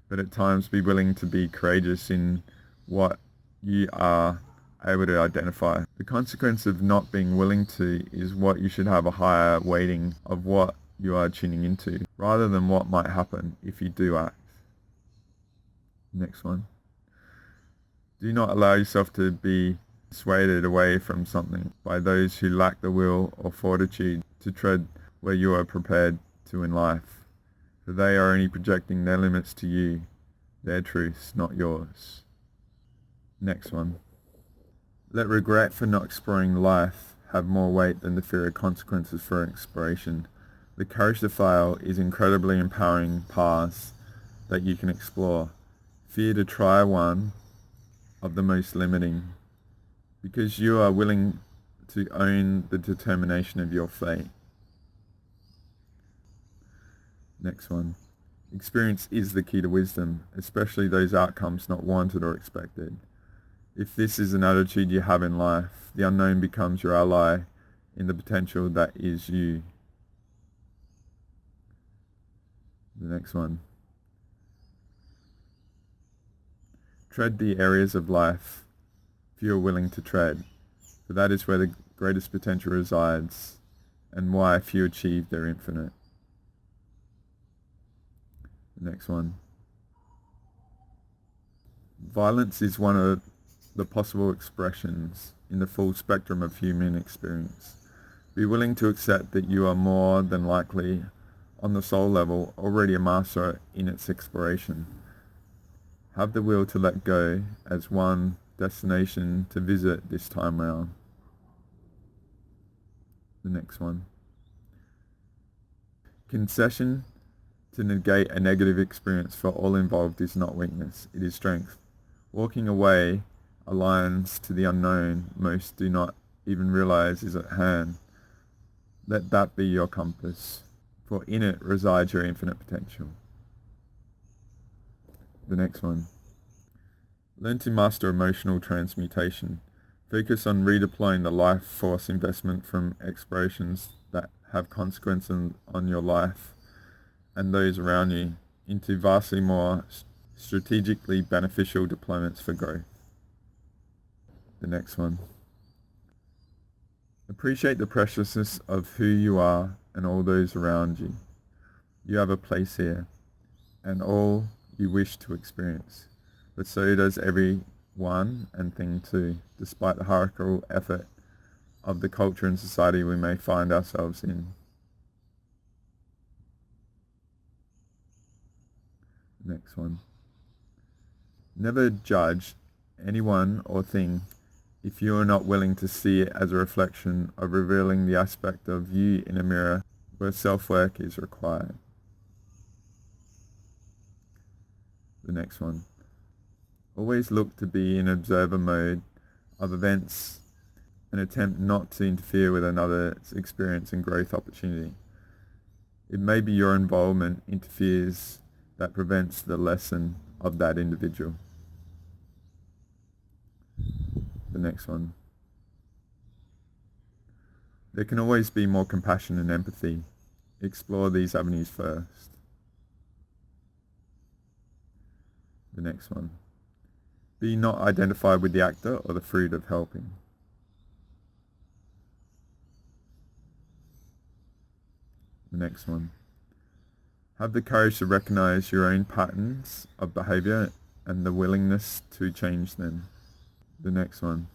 But at times be willing to be courageous in what you are able to identify. The consequence of not being willing to is what you should have a higher weighting of what you are tuning into, rather than what might happen if you do act. Next one. Do not allow yourself to be swayed away from something by those who lack the will or fortitude to tread where you are prepared to in life, for they are only projecting their limits to you, their truths, not yours. Next one. Let regret for not exploring life have more weight than the fear of consequences for exploration. The courage to fail is incredibly empowering paths that you can explore. Fear to try one of the most limiting. because you are willing to own the determination of your fate. Next one. Experience is the key to wisdom, especially those outcomes not wanted or expected. If this is an attitude you have in life, the unknown becomes your ally in the potential that is you. The next one. Tread the areas of life few are willing to tread, for that is where the greatest potential resides, and why few achieve their infinite. The next one. Violence is one of the possible expressions in the full spectrum of human experience. Be willing to accept that you are more than likely, on the soul level, already a master in its exploration. Have the will to let go as one destination to visit this time round. The next one. Concession to negate a negative experience for all involved is not weakness, it is strength. Walking away aligns to the unknown most do not even realize is at hand. Let that be your compass, for in it resides your infinite potential. The next one. Learn to master emotional transmutation. Focus on redeploying the life force investment from explorations that have consequences on your life and those around you into vastly more strategically beneficial deployments for growth. The next one. Appreciate the preciousness of who you are and all those around you. You have a place here and all you wish to experience, but so does everyone and thing too, despite the hierarchical effort of the culture and society we may find ourselves in. Next one. Never judge anyone or thing if you are not willing to see it as a reflection of revealing the aspect of you in a mirror where self-work is required. The next one. Always look to be in observer mode of events and attempt not to interfere with another's experience and growth opportunity. It may be your involvement interferes that prevents the lesson of that individual. The next one. There can always be more compassion and empathy. Explore these avenues first. The next one. Be not identified with the actor or the fruit of helping. The next one. Have the courage to recognize your own patterns of behavior and the willingness to change them. The next one.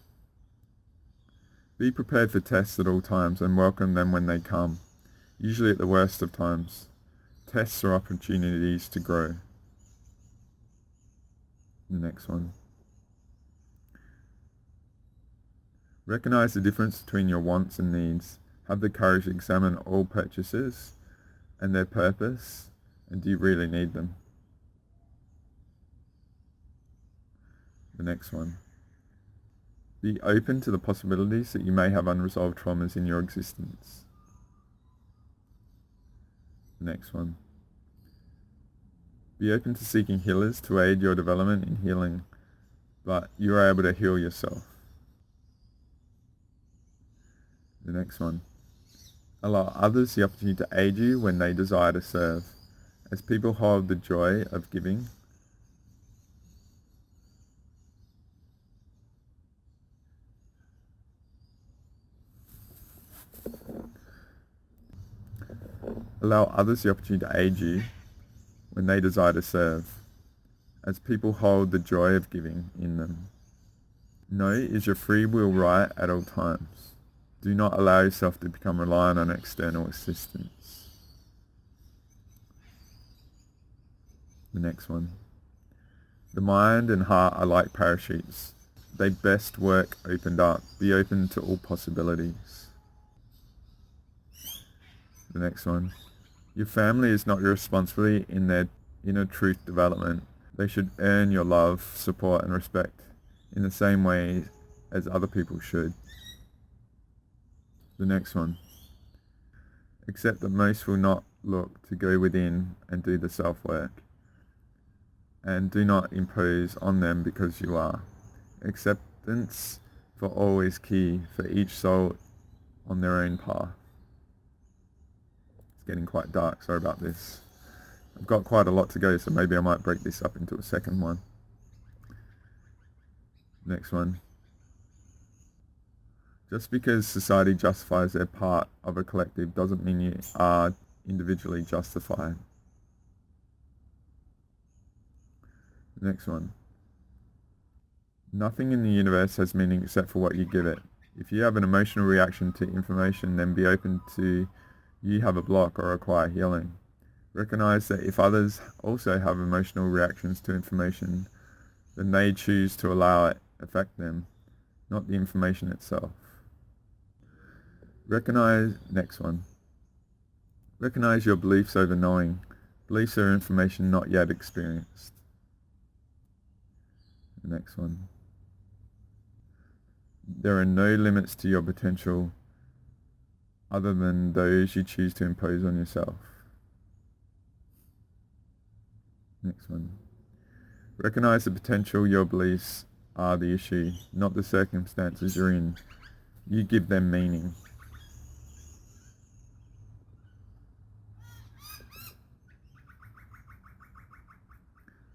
Be prepared for tests at all times and welcome them when they come, usually at the worst of times. Tests are opportunities to grow. The next one. Recognize the difference between your wants and needs. Have the courage to examine all purchases and their purpose, and do you really need them? The next one. Be open to the possibilities that you may have unresolved traumas in your existence. The next one. Be open to seeking healers to aid your development in healing, but you are able to heal yourself. The next one. Allow others the opportunity to aid you when they desire to serve. As people hold the joy of giving, allow others the opportunity to aid you when they desire to serve, as people hold the joy of giving in them. No is your free will right at all times. Do not allow yourself to become reliant on external assistance. The next one. The mind and heart are like parachutes. They best work opened up. Be open to all possibilities. The next one. Your family is not your responsibility in their inner truth development. They should earn your love, support and respect in the same way as other people should. The next one. Accept that most will not look to go within and do the self-work, and do not impose on them because you are. Acceptance for all is key for each soul on their own path. It's getting quite dark, sorry about this. I've got quite a lot to go, so maybe I might break this up into a second one. Next one. Just because society justifies their part of a collective doesn't mean you are individually justified. Next one. Nothing in the universe has meaning except for what you give it. If you have an emotional reaction to information, then be open to you have a block or require healing. Recognize that if others also have emotional reactions to information, then they choose to allow it affect them, not the information itself. Next one. Recognize your beliefs over knowing. Beliefs are information not yet experienced. The next one. There are no limits to your potential other than those you choose to impose on yourself. Next one. Recognize the potential. Your beliefs are the issue, not the circumstances you're in. You give them meaning.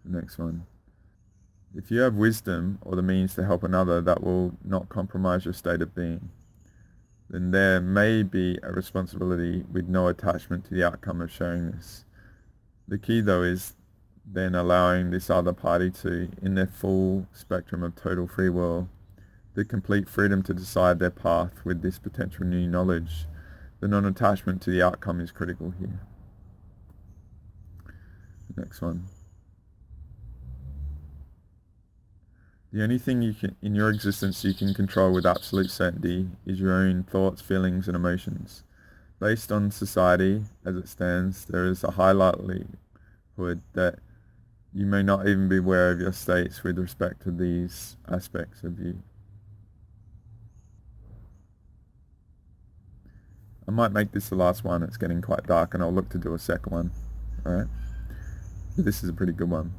The next one. If you have wisdom or the means to help another that will not compromise your state of being, then there may be a responsibility with no attachment to the outcome of sharing this. The key, though, is then allowing this other party to, in their full spectrum of total free will, the complete freedom to decide their path with this potential new knowledge. The non-attachment to the outcome is critical here. The next one. The only thing in your existence you can control with absolute certainty is your own thoughts, feelings, and emotions. Based on society as it stands, there is a high likelihood that you may not even be aware of your states with respect to these aspects of you. I might make this the last one. It's getting quite dark, and I'll look to do a second one. Alright? This is a pretty good one.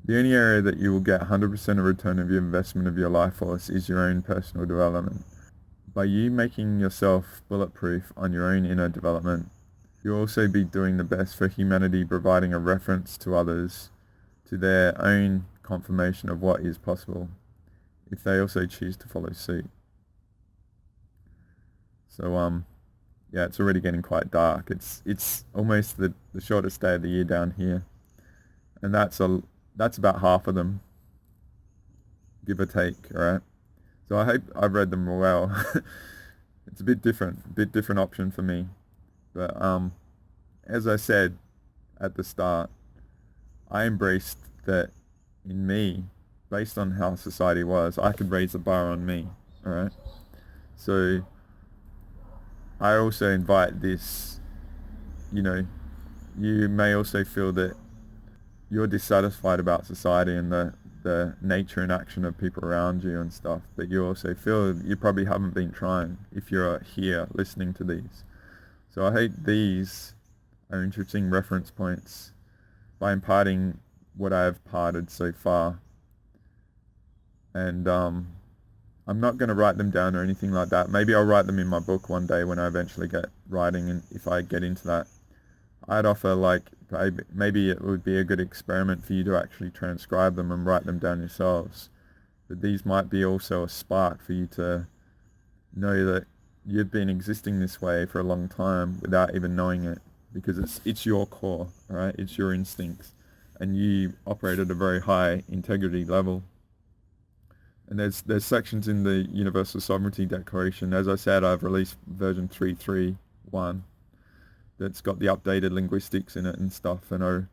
The only area that you will get 100% of return of your investment of your life force is your own personal development. By you making yourself bulletproof on your own inner development, you'll also be doing the best for humanity, providing a reference to others to their own confirmation of what is possible, if they also choose to follow suit. So, yeah, it's already getting quite dark. It's almost the shortest day of the year down here, and that's about half of them, give or take, alright? So I hope I've read them well. It's a bit different option for me. But as I said at the start, I embraced that in me, based on how society was, I could raise the bar on me, alright? So I also invite this, you may also feel that you're dissatisfied about society and the nature and action of people around you and stuff, but you also feel you probably haven't been trying if you're here listening to these. So I hope these are interesting reference points by imparting what I have parted so far. And I'm not going to write them down or anything like that. Maybe I'll write them in my book one day when I eventually get writing, and if I get into that. I'd offer, maybe it would be a good experiment for you to actually transcribe them and write them down yourselves. But these might be also a spark for you to know that you've been existing this way for a long time without even knowing it, because it's your core, right? It's your instincts, and you operate at a very high integrity level. And there's sections in the Universal Sovereignty Declaration. As I said, I've released version 3.3.1. that's got the updated linguistics in it and stuff. And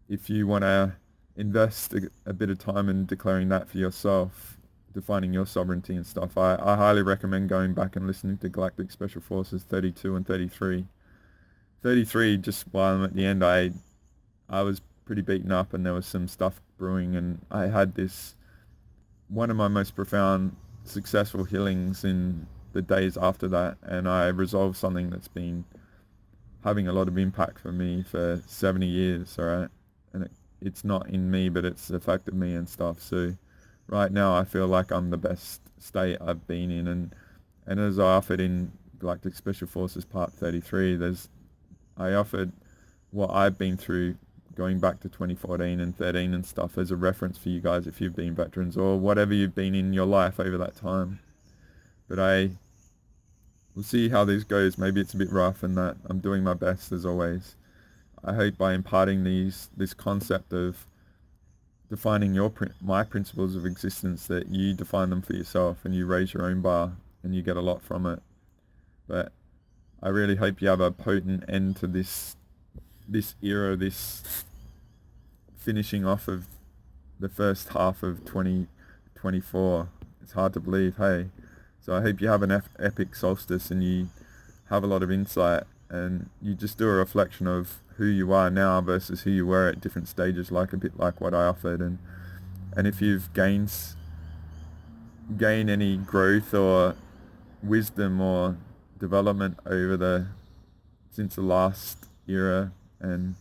if you want to invest a bit of time in declaring that for yourself, defining your sovereignty and stuff, I highly recommend going back and listening to Galactic Special Forces 32 and 33. 33, just while I'm at the end, I was pretty beaten up and there was some stuff brewing, and I had this one of my most profound successful healings in the days after that, and I resolved something that's been having a lot of impact for me for 70 years, all right? And it's not in me, but it's affected me and stuff. So right now I feel like I'm the best state I've been in, and as I offered in Galactic Special Forces Part 33, I offered what I've been through going back to 2014 and 13 and stuff as a reference for you guys if you've been veterans or whatever you've been in your life over that time. But we'll see how this goes. Maybe it's a bit rough, and that I'm doing my best as always. I hope by imparting this concept of defining my principles of existence, that you define them for yourself and you raise your own bar and you get a lot from it. But I really hope you have a potent end to this era, this finishing off of the first half of 2024. It's hard to believe, hey? So I hope you have an epic solstice and you have a lot of insight and you just do a reflection of who you are now versus who you were at different stages, like a bit like what I offered. And if you've gained any growth or wisdom or development since the last era and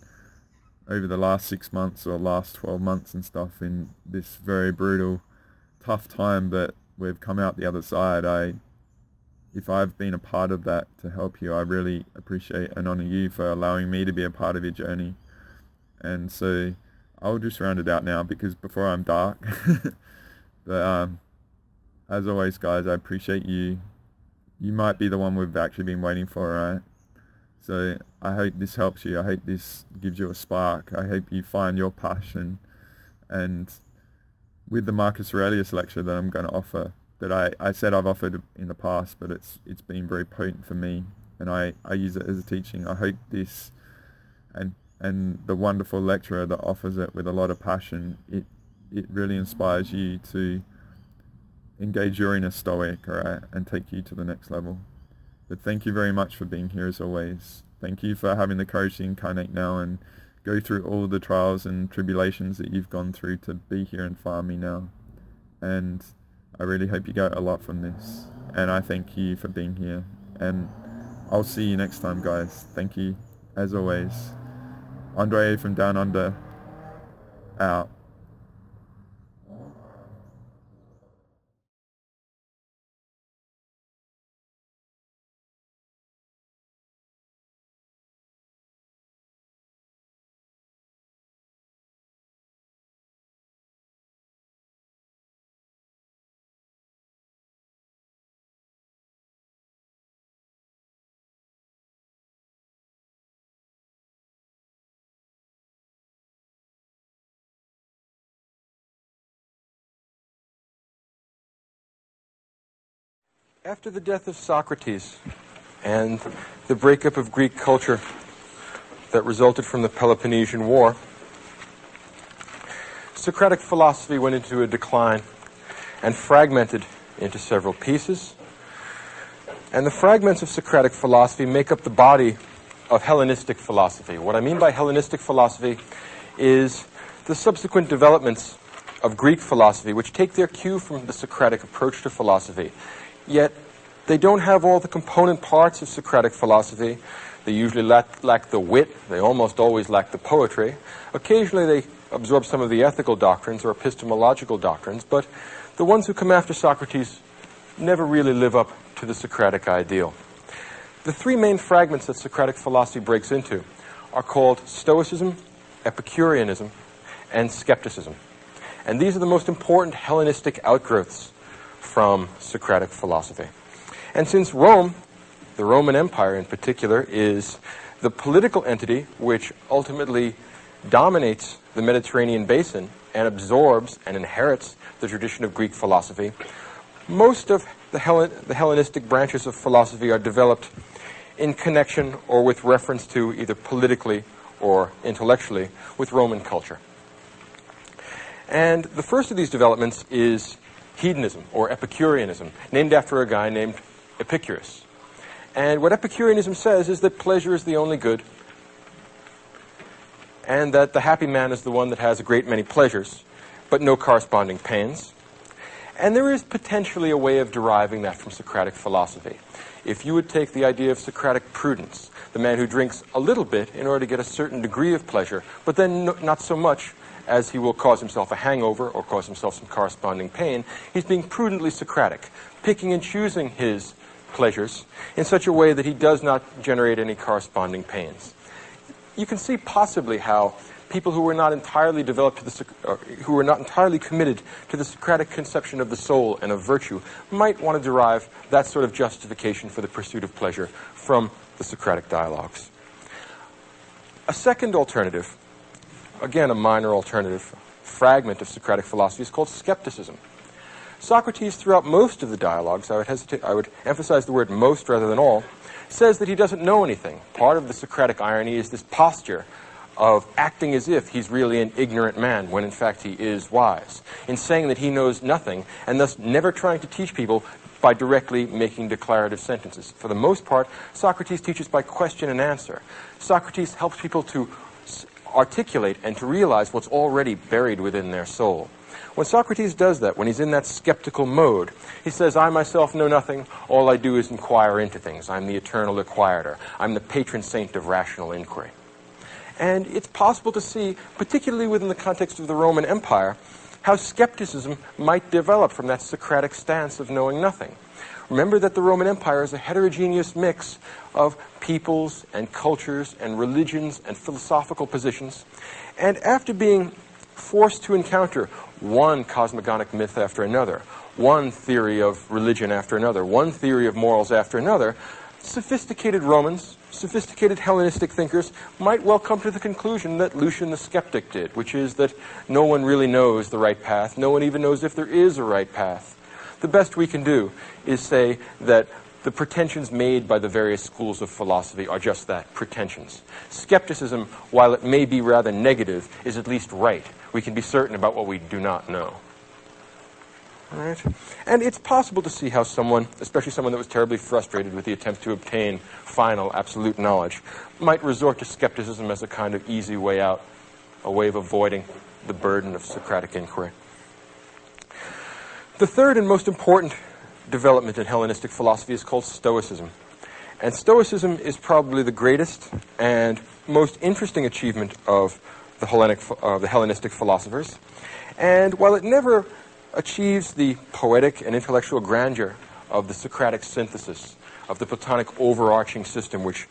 over the last 6 months or last 12 months and stuff in this very brutal, tough time, but we've come out the other side. If I've been a part of that to help you, I really appreciate and honor you for allowing me to be a part of your journey. And so I'll just round it out now because before I'm dark. But as always, guys, I appreciate you. You might be the one we've actually been waiting for, right? So I hope this helps you. I hope this gives you a spark. I hope you find your passion. And with the Marcus Aurelius lecture that I'm going to offer, that I said I've offered in the past, but it's been very potent for me, and I use it as a teaching. I hope this and the wonderful lecturer that offers it with a lot of passion, it really inspires you to engage your inner stoic, all right, and take you to the next level. But thank you very much for being here as always. Thank you for having the courage to incarnate now and go through all the trials and tribulations that you've gone through to be here and find me now. And I really hope you get a lot from this. And I thank you for being here. And I'll see you next time, guys. Thank you, as always. Andre from Down Under, out. After the death of Socrates and the breakup of Greek culture that resulted from the Peloponnesian War, Socratic philosophy went into a decline and fragmented into several pieces. And the fragments of Socratic philosophy make up the body of Hellenistic philosophy. What I mean by Hellenistic philosophy is the subsequent developments of Greek philosophy, which take their cue from the Socratic approach to philosophy. Yet, they don't have all the component parts of Socratic philosophy. They usually lack the wit. They almost always lack the poetry. Occasionally, they absorb some of the ethical doctrines or epistemological doctrines, but the ones who come after Socrates never really live up to the Socratic ideal. The three main fragments that Socratic philosophy breaks into are called Stoicism, Epicureanism, and Skepticism. And these are the most important Hellenistic outgrowths from Socratic philosophy. And since Rome, the Roman Empire in particular, is the political entity which ultimately dominates the Mediterranean basin and absorbs and inherits the tradition of Greek philosophy, most of the Hellenistic branches of philosophy are developed in connection or with reference to either politically or intellectually with Roman culture. And the first of these developments is hedonism, or Epicureanism, named after a guy named Epicurus. And what Epicureanism says is that pleasure is the only good, and that the happy man is the one that has a great many pleasures, but no corresponding pains. And there is potentially a way of deriving that from Socratic philosophy. If you would take the idea of Socratic prudence, the man who drinks a little bit in order to get a certain degree of pleasure, but then not so much as he will cause himself a hangover or cause himself some corresponding pain, he's being prudently Socratic, picking and choosing his pleasures in such a way that he does not generate any corresponding pains. You can see possibly how people who were not entirely developed to who were not entirely committed to the Socratic conception of the soul and of virtue might want to derive that sort of justification for the pursuit of pleasure from the Socratic dialogues. A second alternative, again a minor alternative, fragment of Socratic philosophy is called skepticism. Socrates, throughout most of the dialogues, I would emphasize the word most rather than all, says that he doesn't know anything. Part of the Socratic irony is this posture of acting as if he's really an ignorant man when in fact he is wise, in saying that he knows nothing and thus never trying to teach people by directly making declarative sentences. For the most part, Socrates teaches by question and answer. Socrates helps people to articulate and to realize what's already buried within their soul. When Socrates does that, when he's in that skeptical mode, he says, I myself know nothing, all I do is inquire into things. I'm the eternal inquirer. I'm the patron saint of rational inquiry. And it's possible to see, particularly within the context of the Roman Empire, how skepticism might develop from that Socratic stance of knowing nothing. Remember that the Roman Empire is a heterogeneous mix of peoples and cultures and religions and philosophical positions. And after being forced to encounter one cosmogonic myth after another, one theory of religion after another, one theory of morals after another, sophisticated Romans, sophisticated Hellenistic thinkers might well come to the conclusion that Lucian the skeptic did, which is that no one really knows the right path, no one even knows if there is a right path. The best we can do is say that the pretensions made by the various schools of philosophy are just that, pretensions. Skepticism, while it may be rather negative, is at least right. We can be certain about what we do not know. All right? And it's possible to see how someone, especially someone that was terribly frustrated with the attempt to obtain final, absolute knowledge, might resort to skepticism as a kind of easy way out, a way of avoiding the burden of Socratic inquiry. The third and most important development in Hellenistic philosophy is called Stoicism. And Stoicism is probably the greatest and most interesting achievement of the Hellenistic philosophers. And while it never achieves the poetic and intellectual grandeur of the Socratic synthesis, of the Platonic overarching system which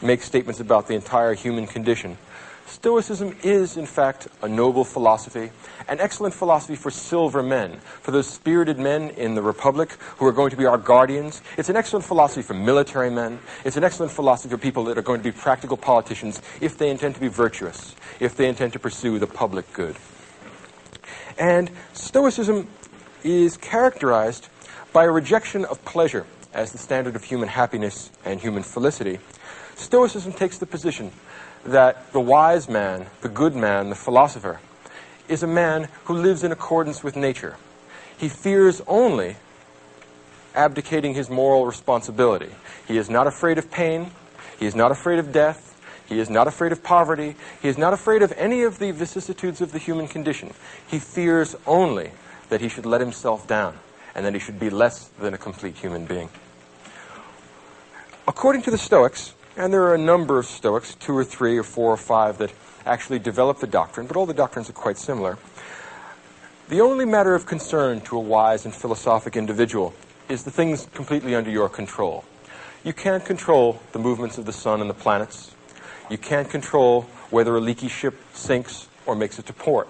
makes statements about the entire human condition, Stoicism is, in fact, a noble philosophy, an excellent philosophy for silver men, for those spirited men in the Republic who are going to be our guardians. It's an excellent philosophy for military men. It's an excellent philosophy for people that are going to be practical politicians if they intend to be virtuous, if they intend to pursue the public good. And Stoicism is characterized by a rejection of pleasure as the standard of human happiness and human felicity. Stoicism takes the position that the wise man, the good man, the philosopher, is a man who lives in accordance with nature. He fears only abdicating his moral responsibility. He is not afraid of pain. He is not afraid of death. He is not afraid of poverty. He is not afraid of any of the vicissitudes of the human condition. He fears only that he should let himself down and that he should be less than a complete human being. According to the Stoics, and there are a number of Stoics, 2 or 3 or 4 or 5, that actually develop the doctrine, but all the doctrines are quite similar. The only matter of concern to a wise and philosophic individual is the things completely under your control. You can't control the movements of the sun and the planets. You can't control whether a leaky ship sinks or makes it to port.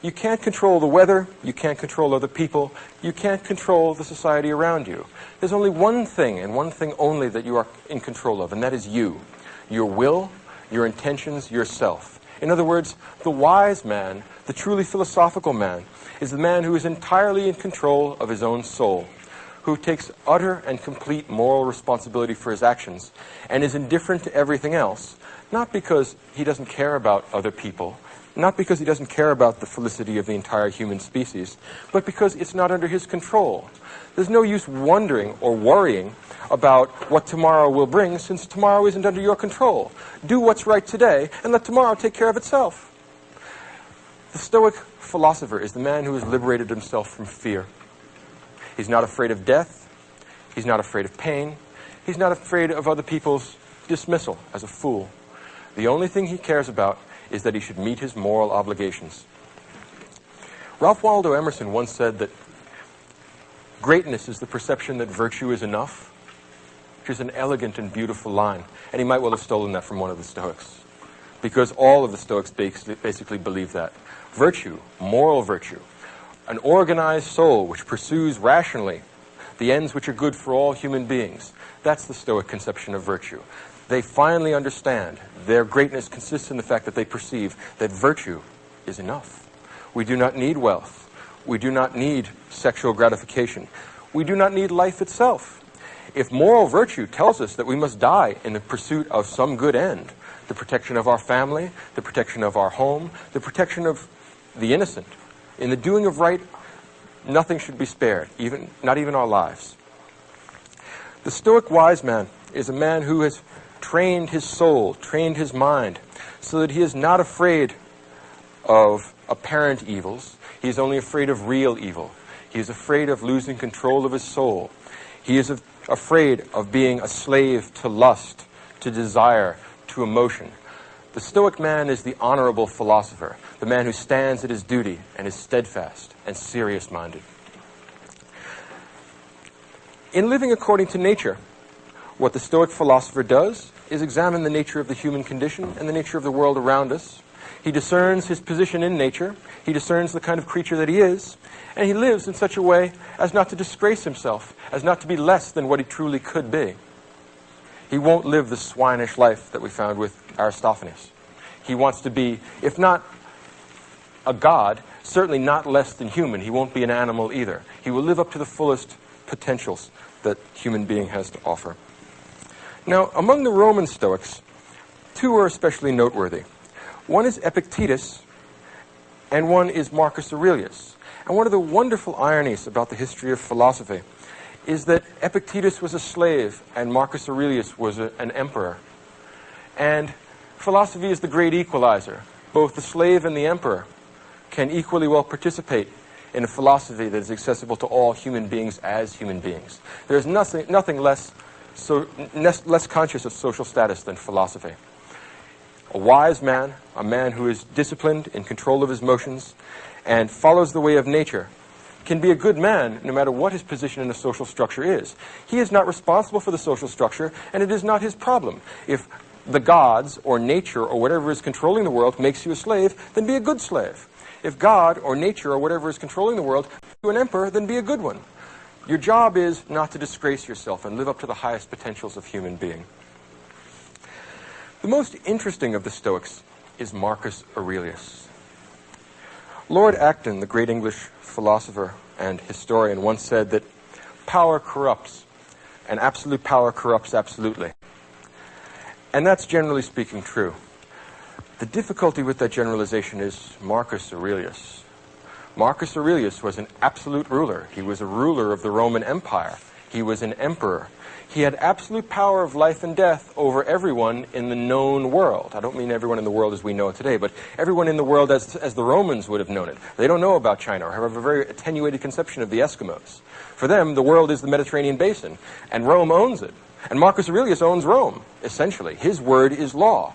You can't control the weather. You can't control other people. You can't control the society around you. There's only one thing, and one thing only, that you are in control of, and that is you. Your will, your intentions, yourself. In other words, the wise man, the truly philosophical man, is the man who is entirely in control of his own soul, who takes utter and complete moral responsibility for his actions, and is indifferent to everything else, not because he doesn't care about other people, not because he doesn't care about the felicity of the entire human species, but because it's not under his control. There's no use wondering or worrying about what tomorrow will bring, since tomorrow isn't under your control. Do what's right today, and let tomorrow take care of itself. The Stoic philosopher is the man who has liberated himself from fear. He's not afraid of death. He's not afraid of pain. He's not afraid of other people's dismissal as a fool. The only thing he cares about is that he should meet his moral obligations. Ralph Waldo Emerson once said that greatness is the perception that virtue is enough, which is an elegant and beautiful line. And he might well have stolen that from one of the Stoics, because all of the Stoics basically believe that. Virtue, moral virtue, an organized soul which pursues rationally the ends which are good for all human beings. That's the Stoic conception of virtue. They finally understand their greatness consists in the fact that they perceive that virtue is enough. We do not need wealth. We do not need sexual gratification. We do not need life itself. If moral virtue tells us that we must die in the pursuit of some good end, the protection of our family, the protection of our home, the protection of the innocent, in the doing of right, nothing should be spared, not even our lives. The Stoic wise man is a man who has trained his soul, trained his mind, so that he is not afraid of apparent evils. He is only afraid of real evil. He is afraid of losing control of his soul. He is afraid of being a slave to lust, to desire, to emotion. The Stoic man is the honorable philosopher, the man who stands at his duty and is steadfast and serious-minded. In living according to nature, what the Stoic philosopher does is examine the nature of the human condition and the nature of the world around us. He discerns his position in nature, he discerns the kind of creature that he is, and he lives in such a way as not to disgrace himself, as not to be less than what he truly could be. He won't live the swinish life that we found with Aristophanes. He wants to be, if not a god, certainly not less than human. He won't be an animal either. He will live up to the fullest potentials that human being has to offer. Now, among the Roman Stoics, two are especially noteworthy. One is Epictetus, and one is Marcus Aurelius. And one of the wonderful ironies about the history of philosophy is that Epictetus was a slave and Marcus Aurelius was an emperor. And philosophy is the great equalizer. Both the slave and the emperor can equally well participate in a philosophy that is accessible to all human beings as human beings. There's nothing less conscious of social status than philosophy. A wise man, a man who is disciplined, in control of his motions, and follows the way of nature, can be a good man no matter what his position in the social structure is. He is not responsible for the social structure, and it is not his problem. If the gods or nature or whatever is controlling the world makes you a slave, then be a good slave. If God or nature or whatever is controlling the world makes you an emperor, then be a good one. Your job is not to disgrace yourself and live up to the highest potentials of human being. The most interesting of the Stoics is Marcus Aurelius. Lord Acton, the great English philosopher and historian, once said that power corrupts, and absolute power corrupts absolutely. And that's generally speaking true. The difficulty with that generalization is Marcus Aurelius. Marcus Aurelius was an absolute ruler. He was a ruler of the Roman Empire. He was an emperor. He had absolute power of life and death over everyone in the known world. I don't mean everyone in the world as we know it today, but everyone in the world as the Romans would have known it. They don't know about China or have a very attenuated conception of the Eskimos. For them, the world is the Mediterranean basin, and Rome owns it. And Marcus Aurelius owns Rome, essentially. His word is law.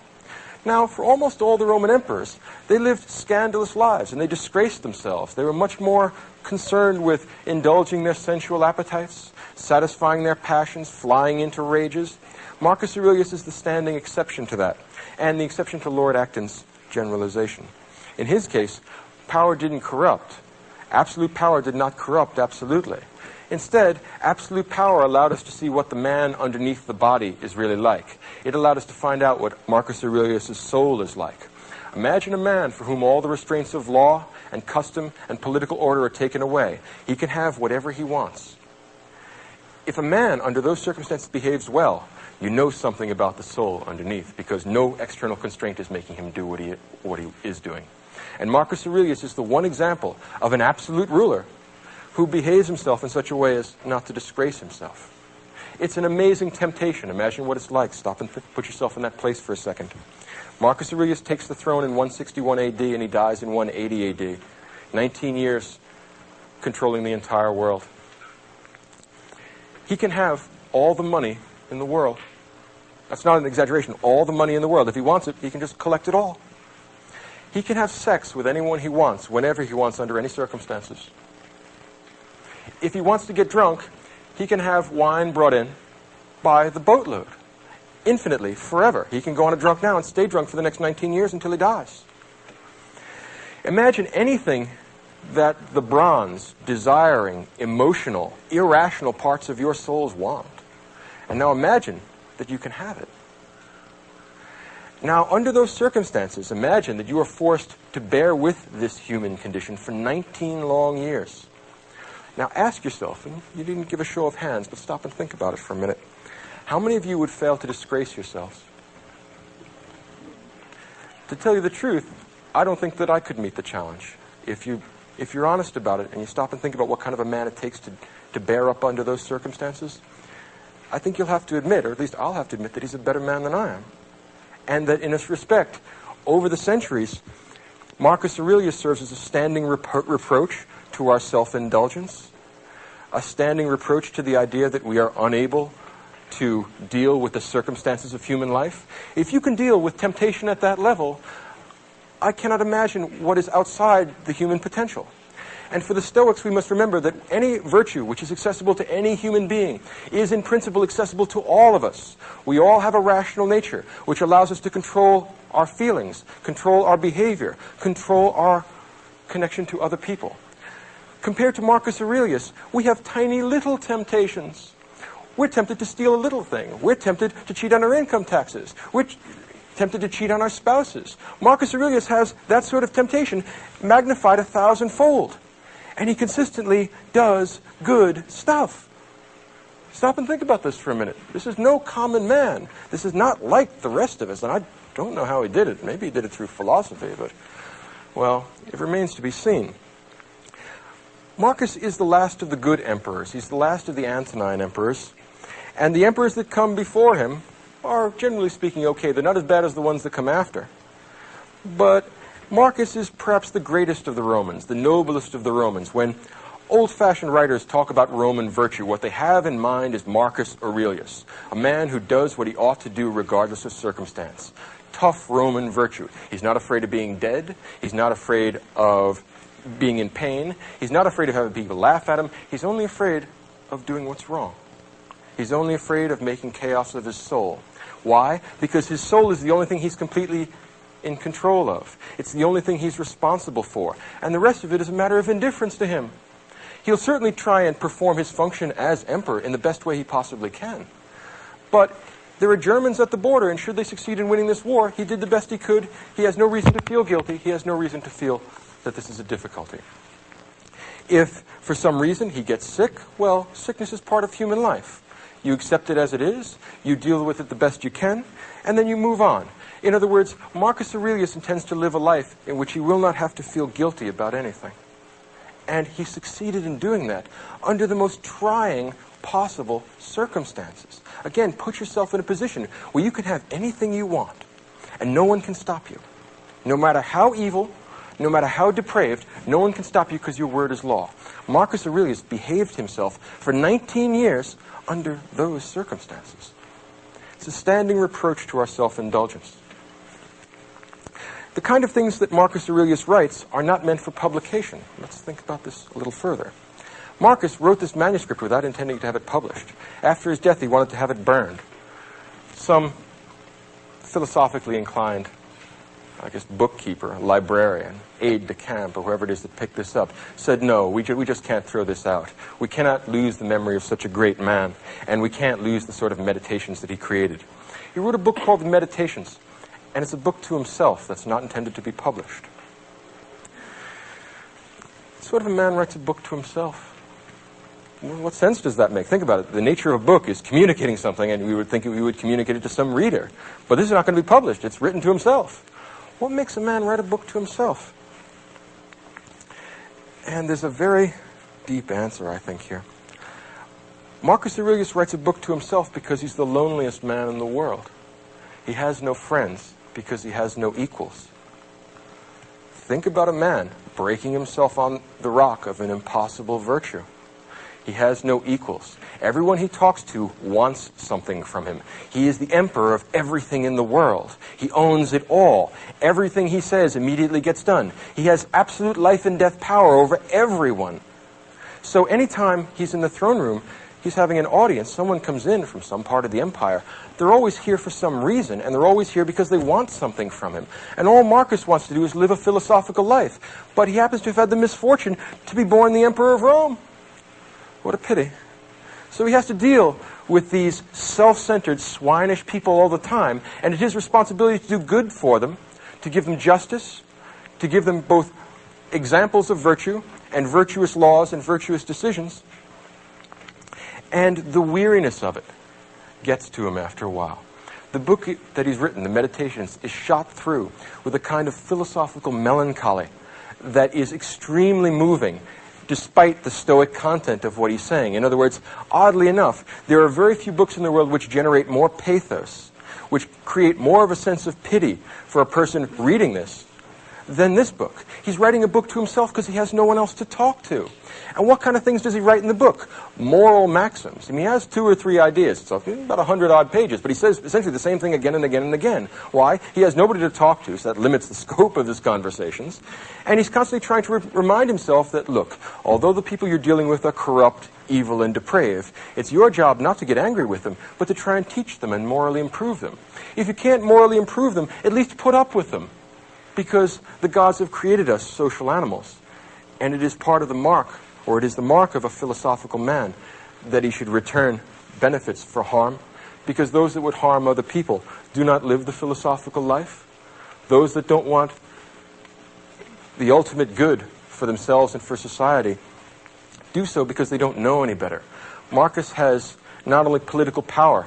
Now, for almost all the Roman emperors, they lived scandalous lives, and they disgraced themselves. They were much more concerned with indulging their sensual appetites, satisfying their passions, flying into rages. Marcus Aurelius is the standing exception to that, and the exception to Lord Acton's generalization. In his case, power didn't corrupt. Absolute power did not corrupt absolutely. Instead, absolute power allowed us to see what the man underneath the body is really like. It allowed us to find out what Marcus Aurelius' soul is like. Imagine a man for whom all the restraints of law and custom and political order are taken away. He can have whatever he wants. If a man under those circumstances behaves well, you know something about the soul underneath, because no external constraint is making him do what he is doing. And Marcus Aurelius is the one example of an absolute ruler who behaves himself in such a way as not to disgrace himself. It's an amazing temptation. Imagine what it's like. Stop and put yourself in that place for a second. Marcus Aurelius takes the throne in 161 AD and he dies in 180 AD. 19 years controlling the entire world. He can have all the money in the world. That's not an exaggeration. All the money in the world. If he wants it, he can just collect it all. He can have sex with anyone he wants, whenever he wants, under any circumstances. If he wants to get drunk, he can have wine brought in by the boatload. Infinitely, forever. He can go on a drunk now and stay drunk for the next 19 years until he dies. Imagine anything that the bronze, desiring, emotional, irrational parts of your souls want. And now imagine that you can have it. Now, under those circumstances, imagine that you are forced to bear with this human condition for 19 long years. Now ask yourself, and you didn't give a show of hands, but stop and think about it for a minute. How many of you would fail to disgrace yourselves? To tell you the truth, I don't think that I could meet the challenge. If you're honest about it and you stop and think about what kind of a man it takes to bear up under those circumstances, I think you'll have to admit, or at least I'll have to admit, that he's a better man than I am. And that in this respect, over the centuries, Marcus Aurelius serves as a standing reproach to our self-indulgence, a standing reproach to the idea that we are unable to deal with the circumstances of human life. If you can deal with temptation at that level, I cannot imagine what is outside the human potential. And for the Stoics, we must remember that any virtue which is accessible to any human being is in principle accessible to all of us. We all have a rational nature which allows us to control our feelings, control our behavior, control our connection to other people. Compared to Marcus Aurelius, we have tiny little temptations. We're tempted to steal a little thing. We're tempted to cheat on our income taxes. We're tempted to cheat on our spouses. Marcus Aurelius has that sort of temptation magnified 1,000-fold. And he consistently does good stuff. Stop and think about this for a minute. This is no common man. This is not like the rest of us. And I don't know how he did it. Maybe he did it through philosophy, but, well, it remains to be seen. Marcus is the last of the good emperors. He's the last of the Antonine emperors. And the emperors that come before him are, generally speaking, okay. They're not as bad as the ones that come after. But Marcus is perhaps the greatest of the Romans, the noblest of the Romans. When old-fashioned writers talk about Roman virtue, what they have in mind is Marcus Aurelius, a man who does what he ought to do regardless of circumstance. Tough Roman virtue. He's not afraid of being dead. He's not afraid of being in pain. He's not afraid of having people laugh at him. He's only afraid of doing what's wrong. He's only afraid of making chaos of his soul. Why? Because his soul is the only thing he's completely in control of. It's the only thing he's responsible for. And the rest of it is a matter of indifference to him. He'll certainly try and perform his function as emperor in the best way he possibly can. But there are Germans at the border, and should they succeed in winning this war, he did the best he could. He has no reason to feel guilty. He has no reason to feel that this is a difficulty. If, for some reason, he gets sick, well, sickness is part of human life. You accept it as it is, you deal with it the best you can, and then you move on. In other words, Marcus Aurelius intends to live a life in which he will not have to feel guilty about anything. And he succeeded in doing that under the most trying possible circumstances. Again, put yourself in a position where you can have anything you want, and no one can stop you. No matter how evil, no matter how depraved, no one can stop you because your word is law. Marcus Aurelius behaved himself for 19 years under those circumstances. It's a standing reproach to our self-indulgence. The kind of things that Marcus Aurelius writes are not meant for publication. Let's think about this a little further. Marcus wrote this manuscript without intending to have it published. After his death, he wanted to have it burned. Some philosophically inclined, bookkeeper, librarian, aide-de-camp, or whoever it is that picked this up, said, no, we just can't throw this out. We cannot lose the memory of such a great man, and we can't lose the sort of meditations that he created. He wrote a book called The Meditations, and it's a book to himself that's not intended to be published. What sort of a man writes a book to himself? Well, what sense does that make? Think about it. The nature of a book is communicating something, and we would think we would communicate it to some reader. But this is not going to be published. It's written to himself. What makes a man write a book to himself? And there's a very deep answer, I think, here. Marcus Aurelius writes a book to himself because he's the loneliest man in the world. He has no friends because he has no equals. Think about a man breaking himself on the rock of an impossible virtue. He has no equals. Everyone he talks to wants something from him. He is the emperor of everything in the world. He owns it all. Everything he says immediately gets done. He has absolute life and death power over everyone. So anytime he's in the throne room, he's having an audience, someone comes in from some part of the empire, they're always here for some reason, and they're always here because they want something from him. And all Marcus wants to do is live a philosophical life. But he happens to have had the misfortune to be born the emperor of Rome. What a pity. So he has to deal with these self-centered, swinish people all the time, and it's his responsibility to do good for them, to give them justice, to give them both examples of virtue and virtuous laws and virtuous decisions. And the weariness of it gets to him after a while. The book that he's written, the Meditations, is shot through with a kind of philosophical melancholy that is extremely moving, despite the stoic content of what he's saying. In other words, oddly enough, there are very few books in the world which generate more pathos, which create more of a sense of pity for a person reading this than this book. He's writing a book to himself because he has no one else to talk to. And what kind of things does he write in the book? Moral maxims. I mean, he has 2 or 3 ideas. It's about 100-odd pages, but he says essentially the same thing again and again and again. Why? He has nobody to talk to, so that limits the scope of his conversations. And he's constantly trying to remind himself that, look, although the people you're dealing with are corrupt, evil, and depraved, it's your job not to get angry with them, but to try and teach them and morally improve them. If you can't morally improve them, at least put up with them, because the gods have created us social animals, and it is part of the mark, or it is the mark of a philosophical man, that he should return benefits for harm, because those that would harm other people do not live the philosophical life. Those that don't want the ultimate good for themselves and for society do so because they don't know any better. Marcus has not only political power,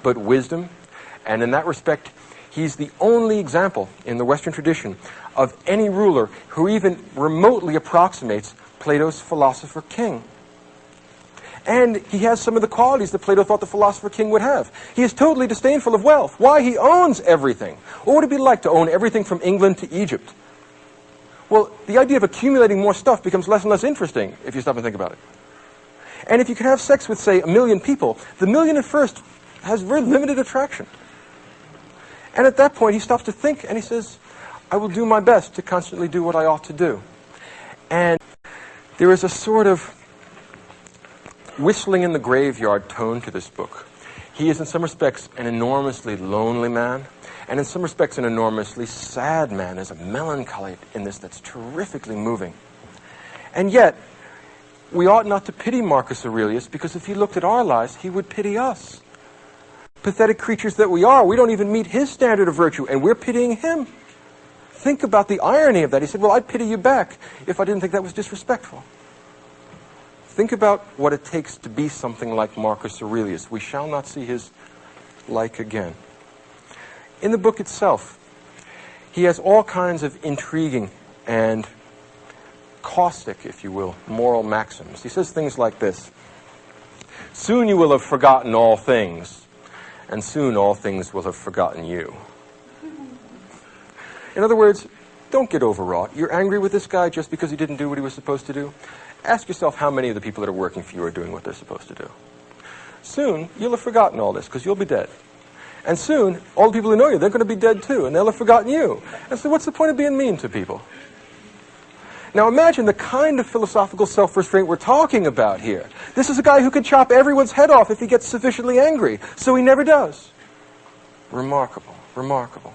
but wisdom, and in that respect, he's the only example in the Western tradition of any ruler who even remotely approximates Plato's philosopher king. And he has some of the qualities that Plato thought the philosopher king would have. He is totally disdainful of wealth. Why? He owns everything. What would it be like to own everything from England to Egypt? Well, the idea of accumulating more stuff becomes less and less interesting if you stop and think about it. And if you can have sex with, say, 1 million people, the million at first has very limited attraction. And at that point, he stops to think, and he says, I will do my best to constantly do what I ought to do. And there is a sort of whistling in the graveyard tone to this book. He is in some respects an enormously lonely man, and in some respects an enormously sad man. There's a melancholy in this that's terrifically moving. And yet, we ought not to pity Marcus Aurelius, because if he looked at our lives, he would pity us. Pathetic creatures that we are, we don't even meet his standard of virtue, and we're pitying him. Think about the irony of that. He said, well, I'd pity you back if I didn't think that was disrespectful. Think about what it takes to be something like Marcus Aurelius. We shall not see his like again. In the book itself, he has all kinds of intriguing and caustic, if you will, moral maxims. He says things like this: soon you will have forgotten all things, and soon all things will have forgotten you. In other words, don't get overwrought. You're angry with this guy just because he didn't do what he was supposed to do. Ask yourself how many of the people that are working for you are doing what they're supposed to do. Soon, you'll have forgotten all this because you'll be dead. And soon, all the people who know you, they're going to be dead too, and they'll have forgotten you. And so what's the point of being mean to people? Now imagine the kind of philosophical self-restraint we're talking about here. This is a guy who could chop everyone's head off if he gets sufficiently angry, so he never does. Remarkable, remarkable.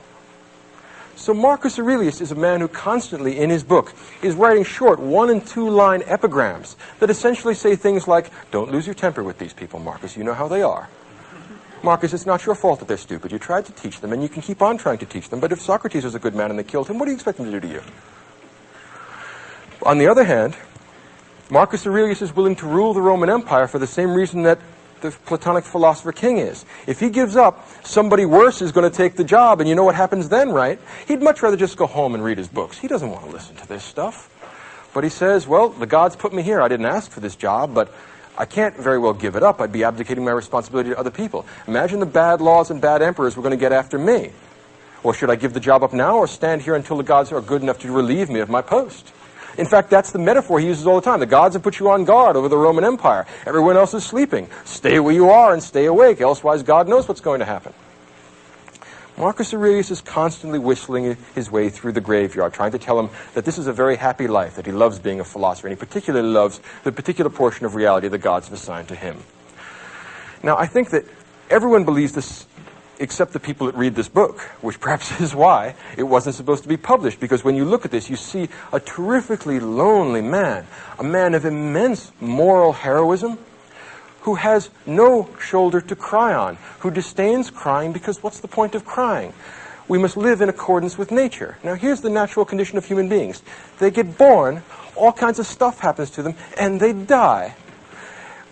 So Marcus Aurelius is a man who constantly, in his book, is writing short 1- and 2-line epigrams that essentially say things like, don't lose your temper with these people, Marcus, you know how they are. Marcus, it's not your fault that they're stupid. You tried to teach them, and you can keep on trying to teach them, but if Socrates was a good man and they killed him, what do you expect them to do to you? On the other hand, Marcus Aurelius is willing to rule the Roman Empire for the same reason that the Platonic philosopher king is. If he gives up, somebody worse is going to take the job, and you know what happens then, right? He'd much rather just go home and read his books. He doesn't want to listen to this stuff. But he says, well, the gods put me here. I didn't ask for this job, but I can't very well give it up. I'd be abdicating my responsibility to other people. Imagine the bad laws and bad emperors were going to get after me. Or should I give the job up now or stand here until the gods are good enough to relieve me of my post? In fact, that's the metaphor he uses all the time. The gods have put you on guard over the Roman Empire. Everyone else is sleeping. Stay where you are and stay awake, elsewise God knows what's going to happen. Marcus Aurelius is constantly whistling his way through the graveyard, trying to tell him that this is a very happy life, that he loves being a philosopher, and he particularly loves the particular portion of reality the gods have assigned to him. Now, I think that everyone believes this except the people that read this book, which perhaps is why it wasn't supposed to be published, because when you look at this, you see a terrifically lonely man, a man of immense moral heroism, who has no shoulder to cry on, who disdains crying because what's the point of crying? We must live in accordance with nature. Now here's the natural condition of human beings. They get born, all kinds of stuff happens to them, and they die.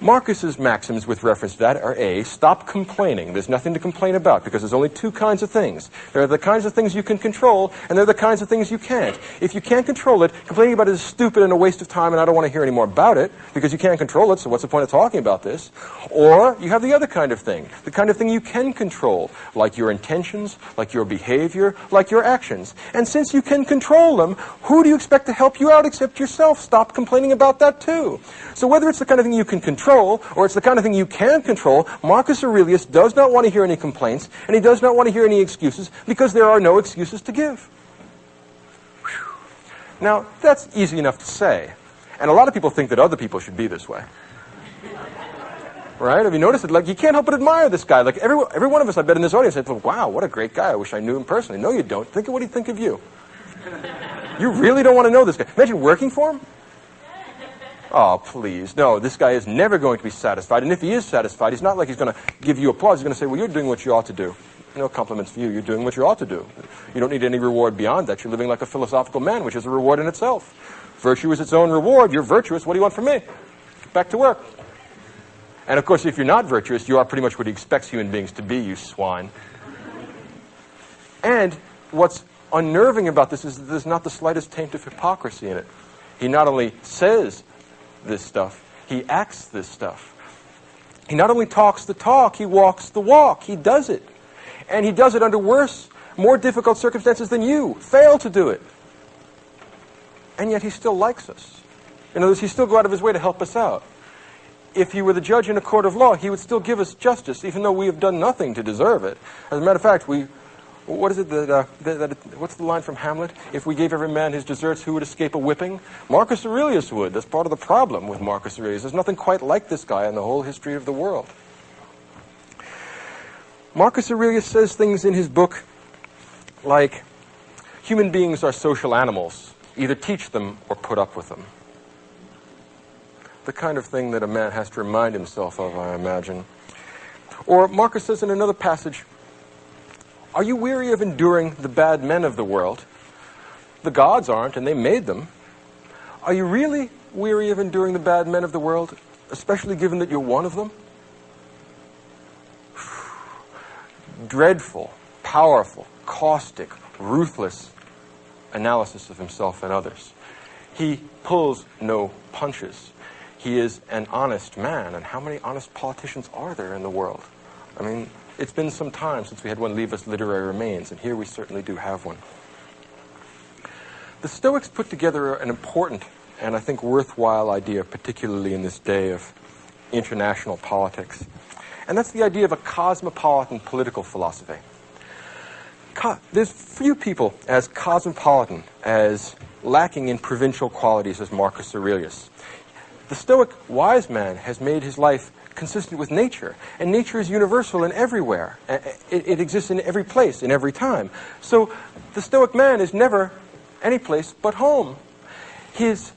Marcus's maxims with reference to that are A, stop complaining. There's nothing to complain about because there's only two kinds of things. There are the kinds of things you can control, and there are the kinds of things you can't. If you can't control it, complaining about it is stupid and a waste of time, and I don't want to hear any more about it because you can't control it, so what's the point of talking about this? Or you have the other kind of thing, the kind of thing you can control, like your intentions, like your behavior, like your actions. And since you can control them, who do you expect to help you out except yourself? Stop complaining about that too. So whether it's the kind of thing you can control, or it's the kind of thing you can control, Marcus Aurelius does not want to hear any complaints, and he does not want to hear any excuses, because there are no excuses to give. Whew. Now, that's easy enough to say, and a lot of people think that other people should be this way. Right? Have you noticed it? Like, you can't help but admire this guy. Like, every one of us, I bet, in this audience, said, wow, what a great guy. I wish I knew him personally. No, you don't. Think of what he'd think of you. You really don't want to know this guy. Imagine working for him. Oh, please. No, this guy is never going to be satisfied. And if he is satisfied, he's not like he's going to give you applause. He's going to say, well, you're doing what you ought to do. No compliments for you. You're doing what you ought to do. You don't need any reward beyond that. You're living like a philosophical man, which is a reward in itself. Virtue is its own reward. You're virtuous. What do you want from me? Back to work. And, of course, if you're not virtuous, you are pretty much what he expects human beings to be, you swine. And what's unnerving about this is that there's not the slightest taint of hypocrisy in it. He not only says this stuff, he acts this stuff. He not only talks the talk, he walks the walk. He does it. And he does it under worse, more difficult circumstances than you fail to do it. And yet he still likes us. In other words, he still go out of his way to help us out. If he were the judge in a court of law, he would still give us justice, even though we have done nothing to deserve it. As a matter of fact, what is it what's the line from Hamlet? If we gave every man his deserts, who would escape a whipping? Marcus Aurelius would. That's part of the problem with Marcus Aurelius. There's nothing quite like this guy in the whole history of the world. Marcus Aurelius says things in his book like, human beings are social animals. Either teach them or put up with them. The kind of thing that a man has to remind himself of, I imagine. Or Marcus says in another passage, are you weary of enduring the bad men of the world? The gods aren't, and they made them. Are you really weary of enduring the bad men of the world, especially given that you're one of them? Dreadful, powerful, caustic, ruthless analysis of himself and others. He pulls no punches. He is an honest man, and how many honest politicians are there in the world? I mean, it's been some time since we had one leave us literary remains, and here we certainly do have one. The Stoics put together an important and I think worthwhile idea, particularly in this day of international politics. And that's the idea of a cosmopolitan political philosophy. There's few people as cosmopolitan, as lacking in provincial qualities as Marcus Aurelius. The Stoic wise man has made his life consistent with nature, and nature is universal and everywhere. It exists in every place, in every time. So the Stoic man is never any place but home. His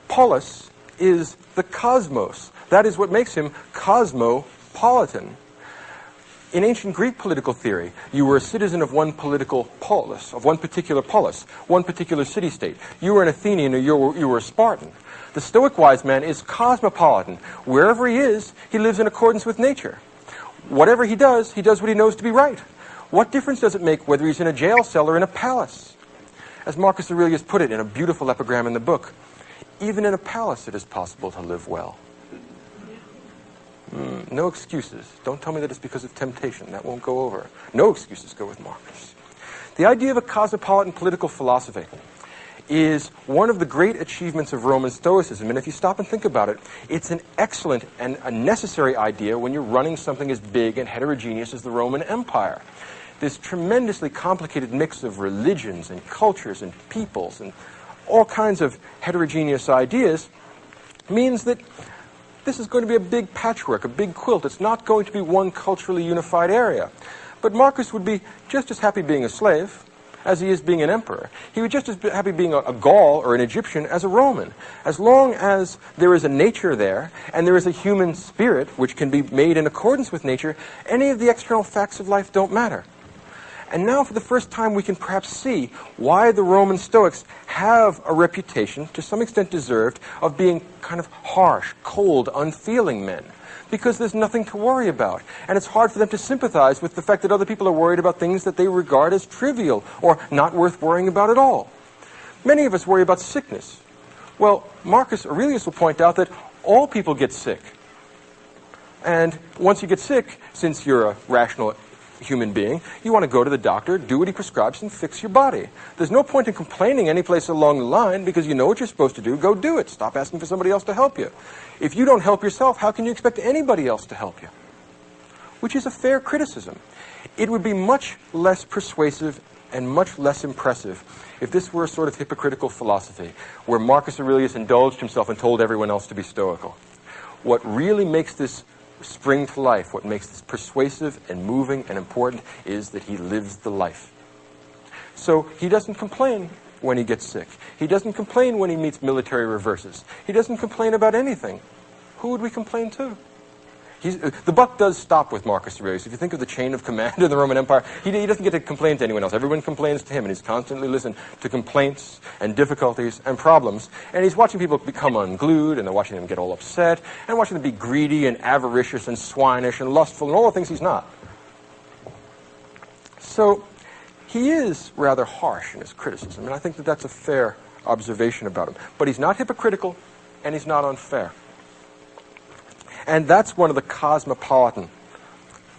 polis is the cosmos. That is what makes him cosmopolitan. In ancient Greek political theory, you were a citizen of one political polis, of one particular polis, one particular city-state. You were an Athenian or you were a Spartan. The Stoic wise man is cosmopolitan. Wherever he is, he lives in accordance with nature. Whatever he does what he knows to be right. What difference does it make whether he's in a jail cell or in a palace? As Marcus Aurelius put it in a beautiful epigram in the book, even in a palace it is possible to live well. No excuses. Don't tell me that it's because of temptation. That won't go over. No excuses go with Marcus. The idea of a cosmopolitan political philosophy is one of the great achievements of Roman Stoicism. And if you stop and think about it, it's an excellent and a necessary idea when you're running something as big and heterogeneous as the Roman Empire. This tremendously complicated mix of religions and cultures and peoples and all kinds of heterogeneous ideas means that this is going to be a big patchwork, a big quilt. It's not going to be one culturally unified area. But Marcus would be just as happy being a slave as he is being an emperor. He would just as be happy being a Gaul or an Egyptian as a Roman. As long as there is a nature there, and there is a human spirit which can be made in accordance with nature, any of the external facts of life don't matter. And now for the first time we can perhaps see why the Roman Stoics have a reputation, to some extent deserved, of being kind of harsh, cold, unfeeling men. Because there's nothing to worry about. And it's hard for them to sympathize with the fact that other people are worried about things that they regard as trivial or not worth worrying about at all. Many of us worry about sickness. Well, Marcus Aurelius will point out that all people get sick. And once you get sick, since you're a rational human being, you want to go to the doctor, do what he prescribes, and fix your body. There's no point in complaining any place along the line because you know what you're supposed to do. Go do it. Stop asking for somebody else to help you. If you don't help yourself, how can you expect anybody else to help you? Which is a fair criticism. It would be much less persuasive and much less impressive if this were a sort of hypocritical philosophy where Marcus Aurelius indulged himself and told everyone else to be stoical. What really makes this spring to life, what makes this persuasive and moving and important, is that he lives the life. So he doesn't complain when he gets sick. He doesn't complain when he meets military reverses. He doesn't complain about anything. Who would we complain to? The buck does stop with Marcus Aurelius. If you think of the chain of command in the Roman Empire, he doesn't get to complain to anyone else. Everyone complains to him, and he's constantly listening to complaints and difficulties and problems. And he's watching people become unglued, and they're watching them get all upset, and watching them be greedy and avaricious and swinish and lustful and all the things he's not. So he is rather harsh in his criticism, and I think that that's a fair observation about him. But he's not hypocritical, and he's not unfair. And that's one of the cosmopolitan,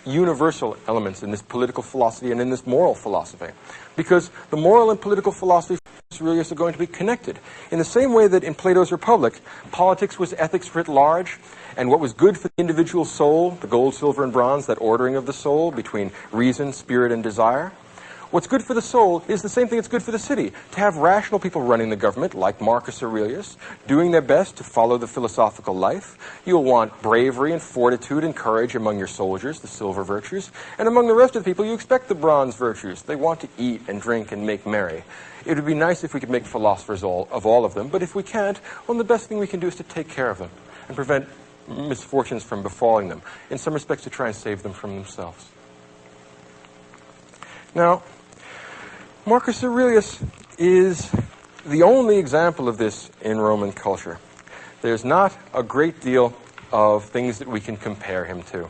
universal elements in this political philosophy and in this moral philosophy. Because the moral and political philosophy of Aurelius are going to be connected. In the same way that in Plato's Republic, politics was ethics writ large, and what was good for the individual soul, the gold, silver, and bronze, that ordering of the soul between reason, spirit, and desire. What's good for the soul is the same thing that's good for the city. To have rational people running the government, like Marcus Aurelius, doing their best to follow the philosophical life. You'll want bravery and fortitude and courage among your soldiers, the silver virtues. And among the rest of the people, you expect the bronze virtues. They want to eat and drink and make merry. It would be nice if we could make philosophers of all of them, but if we can't, well, the best thing we can do is to take care of them and prevent misfortunes from befalling them. In some respects, to try and save them from themselves. Now, Marcus Aurelius is the only example of this in Roman culture. There's not a great deal of things that we can compare him to.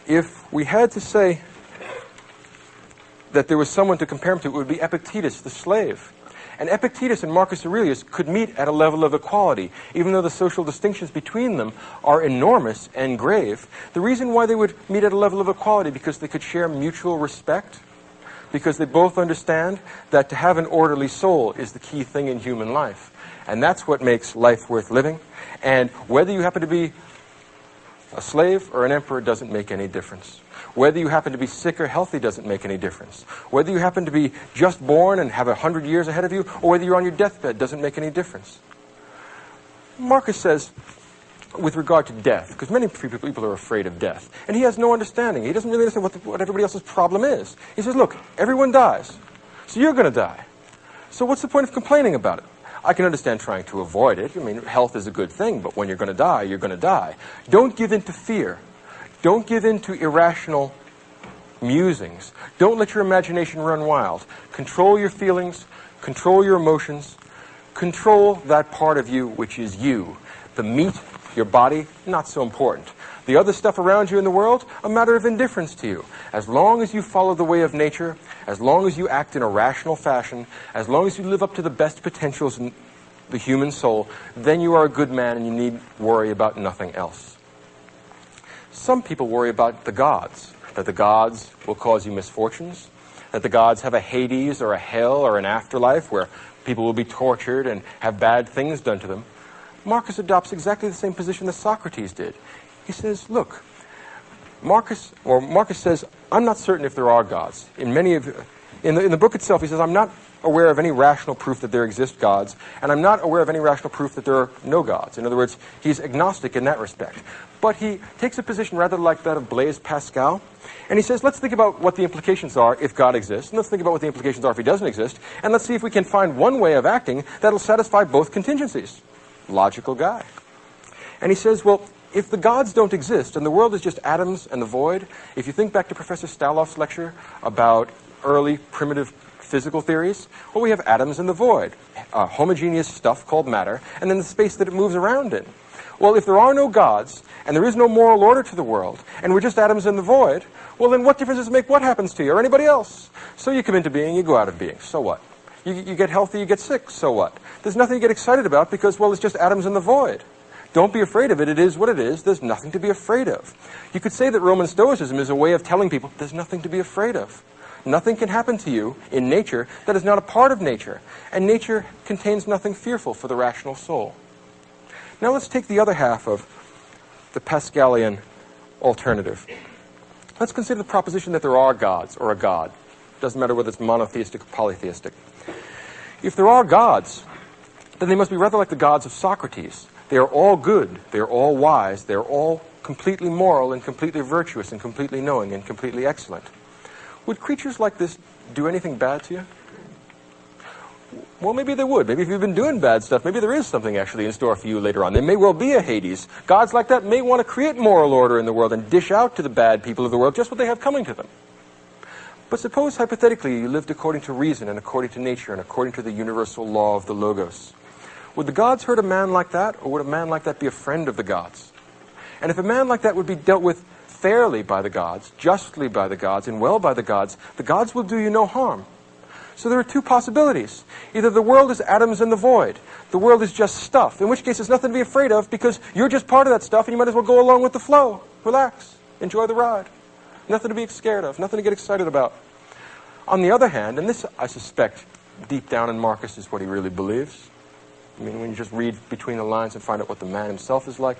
If we had to say that there was someone to compare him to, it would be Epictetus, the slave. And Epictetus and Marcus Aurelius could meet at a level of equality, even though the social distinctions between them are enormous and grave. The reason why they would meet at a level of equality because they could share mutual respect, because they both understand that to have an orderly soul is the key thing in human life. And that's what makes life worth living. And whether you happen to be a slave or an emperor doesn't make any difference. Whether you happen to be sick or healthy doesn't make any difference. Whether you happen to be just born and have 100 years ahead of you, or whether you're on your deathbed doesn't make any difference. Marcus says, with regard to death, because many people are afraid of death, and he has no understanding. He doesn't really understand what everybody else's problem is. He says, look, everyone dies, so you're going to die. So what's the point of complaining about it? I can understand trying to avoid it. I mean, health is a good thing, but when you're going to die, you're going to die. Don't give in to fear. Don't give in to irrational musings. Don't let your imagination run wild. Control your feelings, control your emotions, control that part of you which is you. The meat, your body, not so important. The other stuff around you in the world, a matter of indifference to you. As long as you follow the way of nature, as long as you act in a rational fashion, as long as you live up to the best potentials in the human soul, then you are a good man and you need worry about nothing else. Some people worry about the gods, that the gods will cause you misfortunes, that the gods have a Hades or a hell or an afterlife where people will be tortured and have bad things done to them, Marcus adopts exactly the same position that Socrates did. He says, look, Marcus says, I'm not certain if there are gods. In the book itself, he says, I'm not aware of any rational proof that there exist gods, and I'm not aware of any rational proof that there are no gods. In other words, he's agnostic in that respect. But he takes a position rather like that of Blaise Pascal, and he says, let's think about what the implications are if God exists, and let's think about what the implications are if he doesn't exist, and let's see if we can find one way of acting that'll satisfy both contingencies. Logical guy. And he says, well, if the gods don't exist and the world is just atoms and the void, if you think back to Professor Staloff's lecture about early primitive physical theories, well, we have atoms and the void, homogeneous stuff called matter, and then the space that it moves around in. Well, if there are no gods and there is no moral order to the world and we're just atoms in the void, well, then what difference does it make what happens to you or anybody else? So you come into being, you go out of being. So what? You get healthy, you get sick. So what? There's nothing to get excited about because, well, it's just atoms in the void. Don't be afraid of it. It is what it is. There's nothing to be afraid of. You could say that Roman Stoicism is a way of telling people there's nothing to be afraid of. Nothing can happen to you in nature that is not a part of nature. And nature contains nothing fearful for the rational soul. Now let's take the other half of the Pascalian alternative. Let's consider the proposition that there are gods or a god. Doesn't matter whether it's monotheistic or polytheistic. If there are gods, then they must be rather like the gods of Socrates. They are all good, they are all wise, they are all completely moral and completely virtuous and completely knowing and completely excellent. Would creatures like this do anything bad to you? Well, maybe they would. Maybe if you've been doing bad stuff, maybe there is something actually in store for you later on. There may well be a Hades. Gods like that may want to create moral order in the world and dish out to the bad people of the world just what they have coming to them. But suppose, hypothetically, you lived according to reason and according to nature and according to the universal law of the Logos. Would the gods hurt a man like that, or would a man like that be a friend of the gods? And if a man like that would be dealt with fairly by the gods, justly by the gods, and well by the gods will do you no harm. So there are two possibilities. Either the world is atoms in the void. The world is just stuff, in which case there's nothing to be afraid of because you're just part of that stuff and you might as well go along with the flow. Relax. Enjoy the ride. Nothing to be scared of. Nothing to get excited about. On the other hand, and this I suspect deep down in Marcus is what he really believes. I mean, when you just read between the lines and find out what the man himself is like,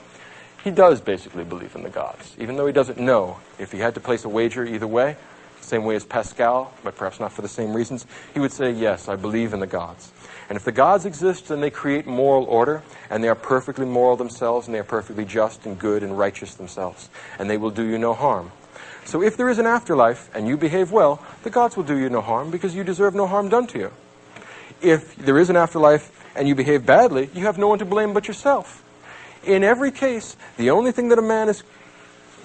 he does basically believe in the gods, even though he doesn't know. If he had to place a wager either way, same way as Pascal, but perhaps not for the same reasons, he would say, yes, I believe in the gods. And if the gods exist, then they create moral order, and they are perfectly moral themselves, and they are perfectly just and good and righteous themselves, and they will do you no harm. So if there is an afterlife, and you behave well, the gods will do you no harm, because you deserve no harm done to you. If there is an afterlife, and you behave badly, you have no one to blame but yourself. In every case, the only thing that a man is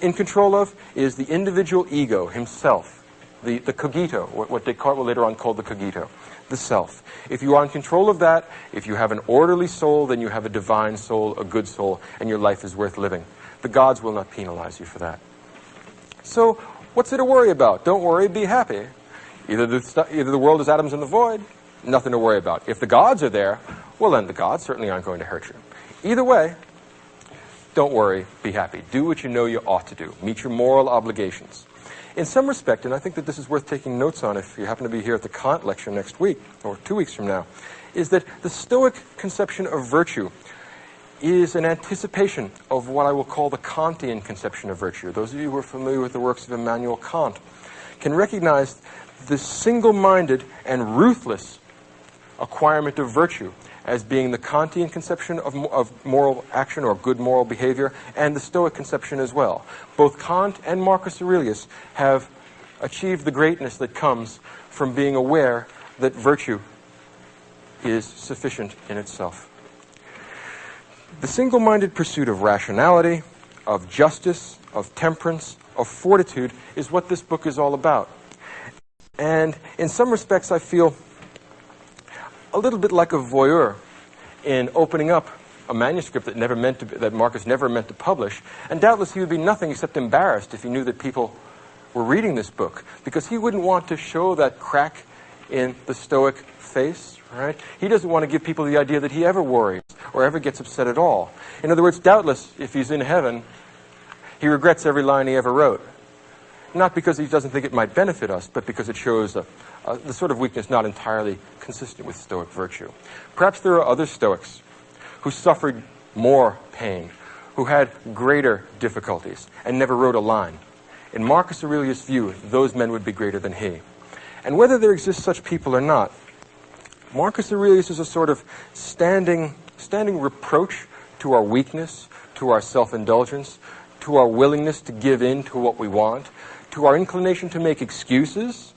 in control of is the individual ego, himself, the cogito, what Descartes will later on call the cogito, the self. If you are in control of that, if you have an orderly soul, then you have a divine soul, a good soul, and your life is worth living. The gods will not penalize you for that. So, what's there to worry about? Don't worry, be happy. Either the world is atoms in the void, nothing to worry about. If the gods are there, well then the gods certainly aren't going to hurt you. Either way, don't worry, be happy. Do what you know you ought to do. Meet your moral obligations. In some respect, and I think that this is worth taking notes on if you happen to be here at the Kant lecture next week, or 2 weeks from now, is that the Stoic conception of virtue is an anticipation of what I will call the Kantian conception of virtue. Those of you who are familiar with the works of Immanuel Kant can recognize the single-minded and ruthless acquirement of virtue as being the Kantian conception of moral action or good moral behavior, and the Stoic conception as well. Both Kant and Marcus Aurelius have achieved the greatness that comes from being aware that virtue is sufficient in itself. The single-minded pursuit of rationality, of justice, of temperance, of fortitude is what this book is all about. And in some respects, I feel a little bit like a voyeur in opening up a manuscript that Marcus never meant to publish. And doubtless he would be nothing except embarrassed if he knew that people were reading this book, because he wouldn't want to show that crack in the Stoic face, right? He doesn't want to give people the idea that he ever worries or ever gets upset at all. In other words, doubtless, if he's in heaven, he regrets every line he ever wrote. not because he doesn't think it might benefit us, but because it shows the sort of weakness not entirely consistent with Stoic virtue. Perhaps there are other Stoics who suffered more pain, who had greater difficulties, and never wrote a line. In Marcus Aurelius' view, those men would be greater than he. And whether there exist such people or not, Marcus Aurelius is a sort of standing reproach to our weakness, to our self-indulgence, to our willingness to give in to what we want, to our inclination to make excuses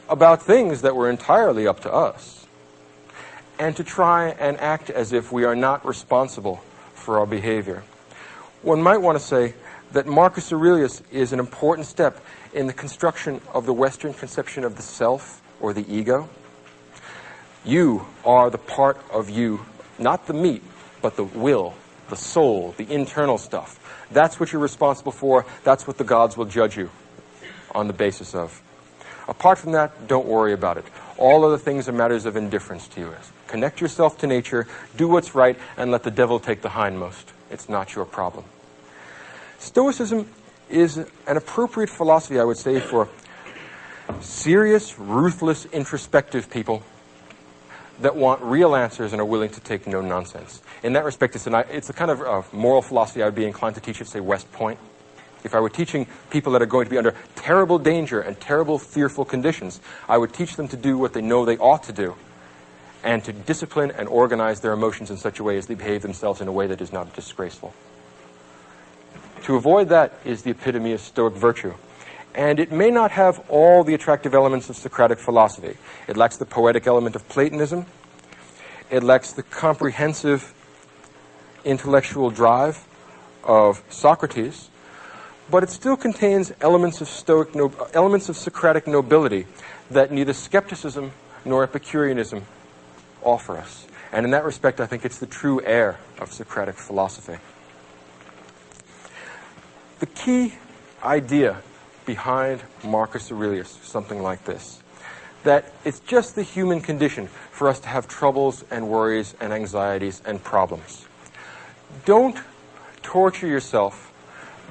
about things that were entirely up to us, and to try and act as if we are not responsible for our behavior. One might want to say that Marcus Aurelius is an important step in the construction of the Western conception of the self or the ego. You are the part of you, not the meat, but the will, the soul, the internal stuff. That's what you're responsible for. That's what the gods will judge you on the basis of. Apart from that, don't worry about it. All other things are matters of indifference to you. Connect yourself to nature, do what's right, and let the devil take the hindmost. It's not your problem. Stoicism is an appropriate philosophy, I would say, for serious, ruthless, introspective people that want real answers and are willing to take no nonsense. In that respect, it's a kind of moral philosophy I would be inclined to teach at, say, West Point. If I were teaching people that are going to be under terrible danger and terrible, fearful conditions, I would teach them to do what they know they ought to do, and to discipline and organize their emotions in such a way as they behave themselves in a way that is not disgraceful. To avoid that is the epitome of Stoic virtue. And it may not have all the attractive elements of Socratic philosophy. It lacks the poetic element of Platonism. It lacks the comprehensive intellectual drive of Socrates. But it still contains elements of Socratic nobility that neither skepticism nor Epicureanism offer us. And in that respect, I think it's the true heir of Socratic philosophy. The key idea behind Marcus Aurelius, something like this, that it's just the human condition for us to have troubles and worries and anxieties and problems. Don't torture yourself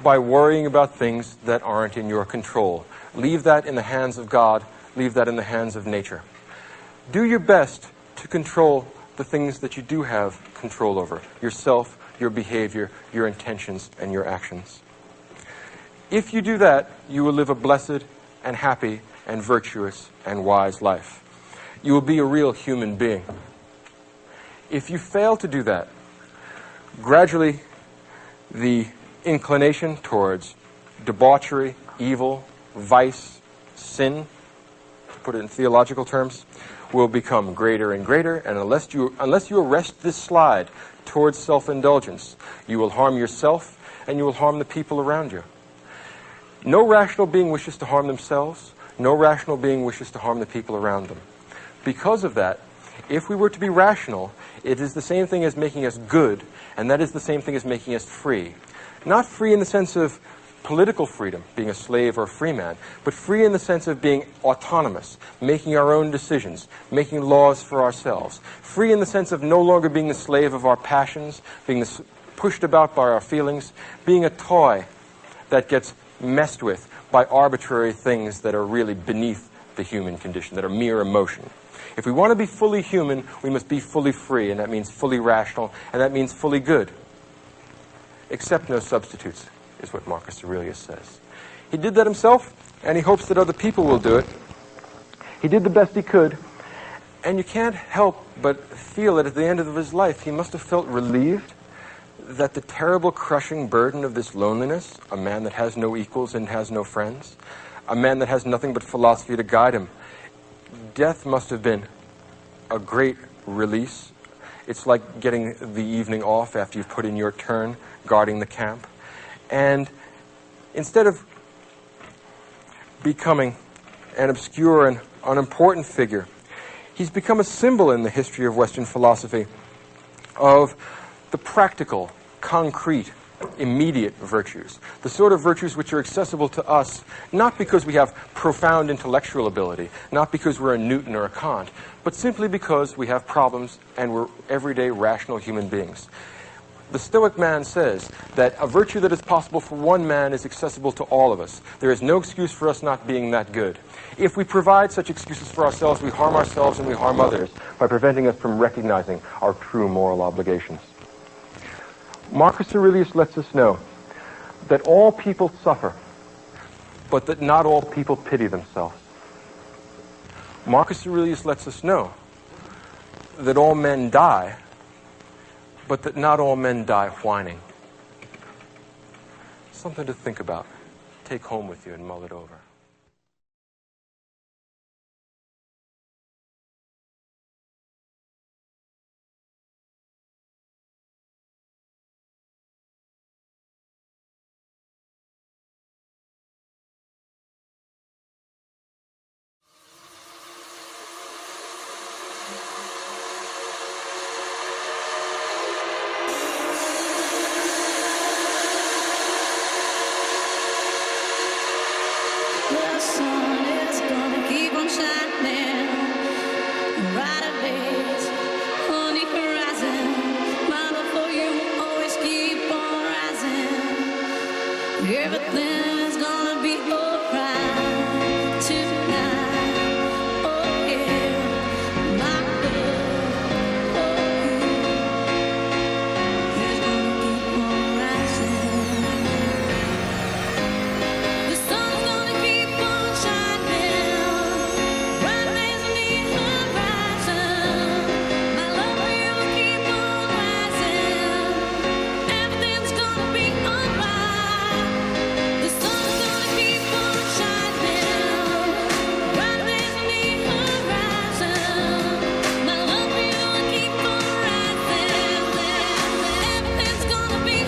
by worrying about things that aren't in your control. Leave that in the hands of God. Leave that in the hands of nature. Do your best to control the things that you do have control over: yourself, your behavior, your intentions, and your actions. If you do that, you will live a blessed and happy and virtuous and wise life. You will be a real human being. If you fail to do that, gradually the inclination towards debauchery, evil, vice, sin, to put it in theological terms, will become greater and greater, and unless you arrest this slide towards self-indulgence, you will harm yourself and you will harm the people around you. No rational being wishes to harm themselves. No rational being wishes to harm the people around them. Because of that, if we were to be rational, it is the same thing as making us good, and that is the same thing as making us free. Not free in the sense of political freedom, being a slave or a free man, but free in the sense of being autonomous, making our own decisions, making laws for ourselves. Free in the sense of no longer being the slave of our passions, being pushed about by our feelings, being a toy that gets messed with by arbitrary things that are really beneath the human condition, that are mere emotion. If we want to be fully human, we must be fully free, and that means fully rational, and that means fully good. Accept no substitutes, is what Marcus Aurelius says. He did that himself, and he hopes that other people will do it. He did the best he could, and you can't help but feel that at the end of his life, he must have felt relieved that the terrible crushing burden of this loneliness, a man that has no equals and has no friends, a man that has nothing but philosophy to guide him, death must have been a great release. It's like getting the evening off after you've put in your turn guarding the camp. And instead of becoming an obscure and unimportant figure, he's become a symbol in the history of Western philosophy of the practical, concrete, immediate virtues, the sort of virtues which are accessible to us, not because we have profound intellectual ability, not because we're a Newton or a Kant, but simply because we have problems and we're everyday rational human beings. The Stoic man says that a virtue that is possible for one man is accessible to all of us. There is no excuse for us not being that good. If we provide such excuses for ourselves, we harm ourselves and we harm others by preventing us from recognizing our true moral obligations. Marcus Aurelius lets us know that all people suffer, but that not all people pity themselves. Marcus Aurelius lets us know that all men die, but that not all men die whining. Something to think about. Take home with you and mull it over. The sun is gonna keep on shining right ahead on the horizon. My love for you always keep on rising. Everything's gonna be alright tonight. Oh yeah, my love for you is gonna keep on rising. The sun's gonna keep on shining, right next to the horizon. My love for you will keep on rising. Everything's gonna be alright. The sun's gonna keep on shining, right next to the horizon. My love for you will keep on rising. Everything's gonna be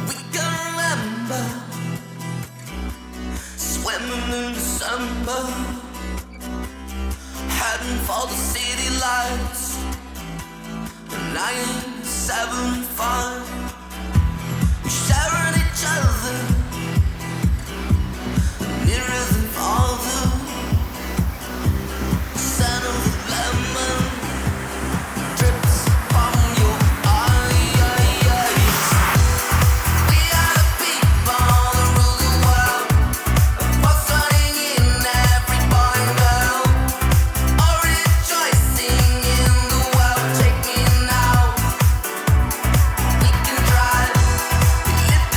We can remember swimming in December, heading for the city lights. 975, we sharing each other nearer than farther. Scent of lemon drips from your eyes. We are the people that rule the world, fostering in every boy and girl, all rejoicing in the world. Take me now, we can drive, we live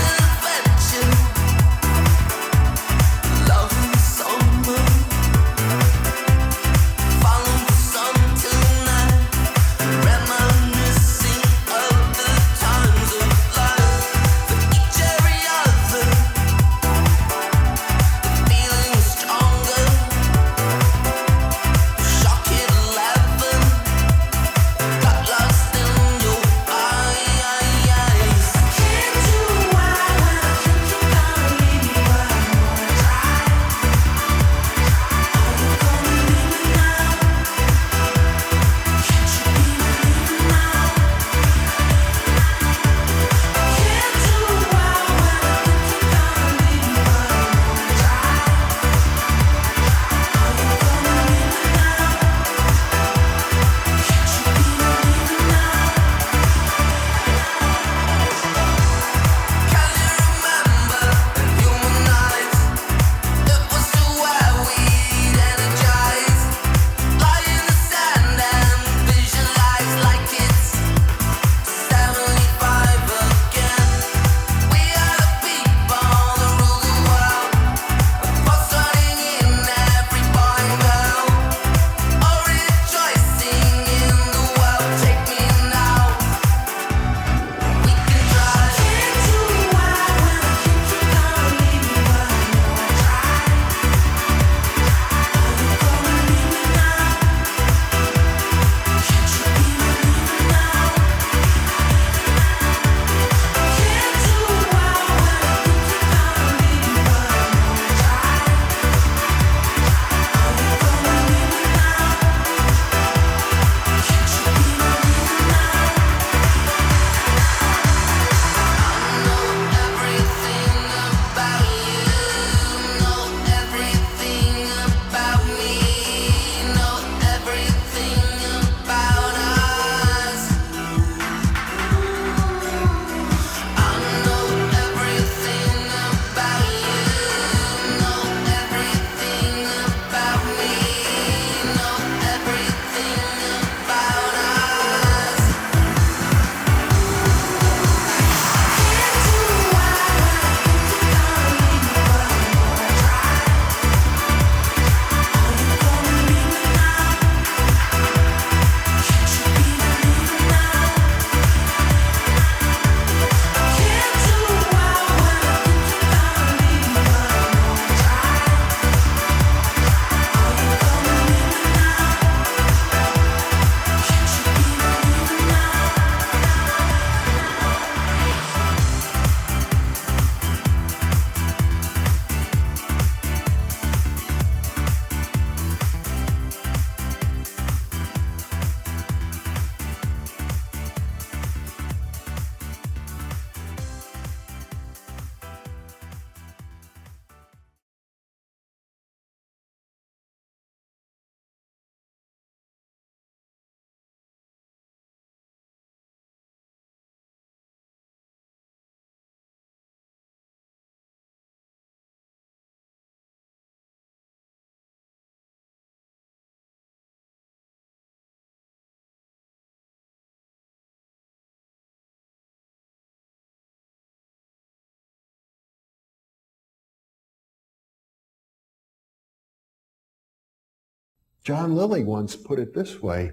John Lilly once put it this way: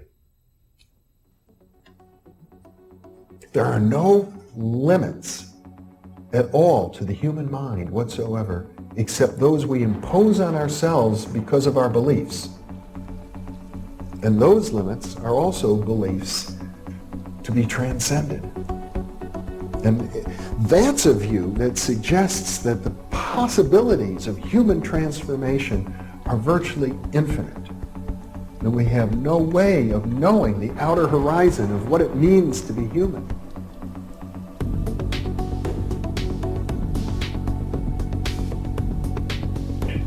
there are no limits at all to the human mind whatsoever, except those we impose on ourselves because of our beliefs. And those limits are also beliefs to be transcended. And that's a view that suggests that the possibilities of human transformation are virtually infinite. And we have no way of knowing the outer horizon of what it means to be human.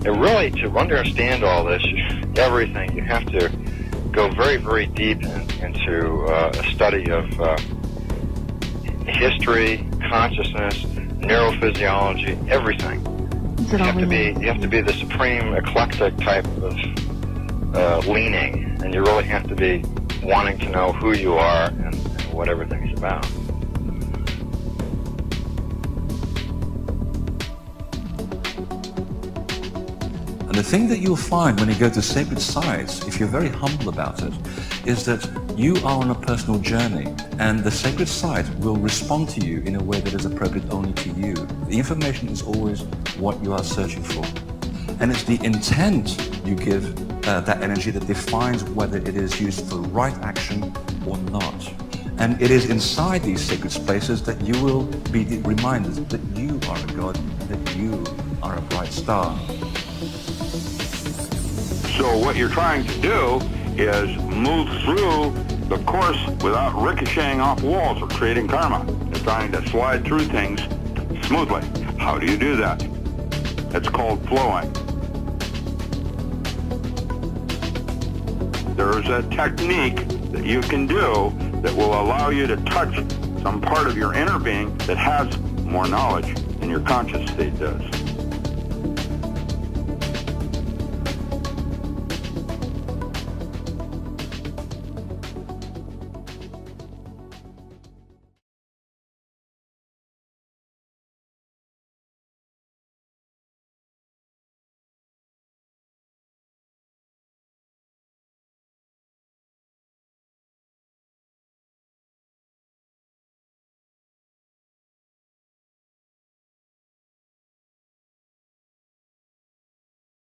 And really, to understand all this, everything, you have to go very, very deep into a study of history, consciousness, neurophysiology, everything. You have to be the supreme eclectic type of leaning, and you really have to be wanting to know who you are and what everything's about. And the thing that you'll find when you go to sacred sites, if you're very humble about it, is that you are on a personal journey, and the sacred site will respond to you in a way that is appropriate only to you. The information is always what you are searching for. And it's the intent you give that energy that defines whether it is used for right action or not. And it is inside these sacred spaces that you will be reminded that you are a god, that you are a bright star. So what you're trying to do is move through the course without ricocheting off walls or creating karma. You're trying to slide through things smoothly. How do you do that? It's called flowing. There's a technique that you can do that will allow you to touch some part of your inner being that has more knowledge than your conscious state does.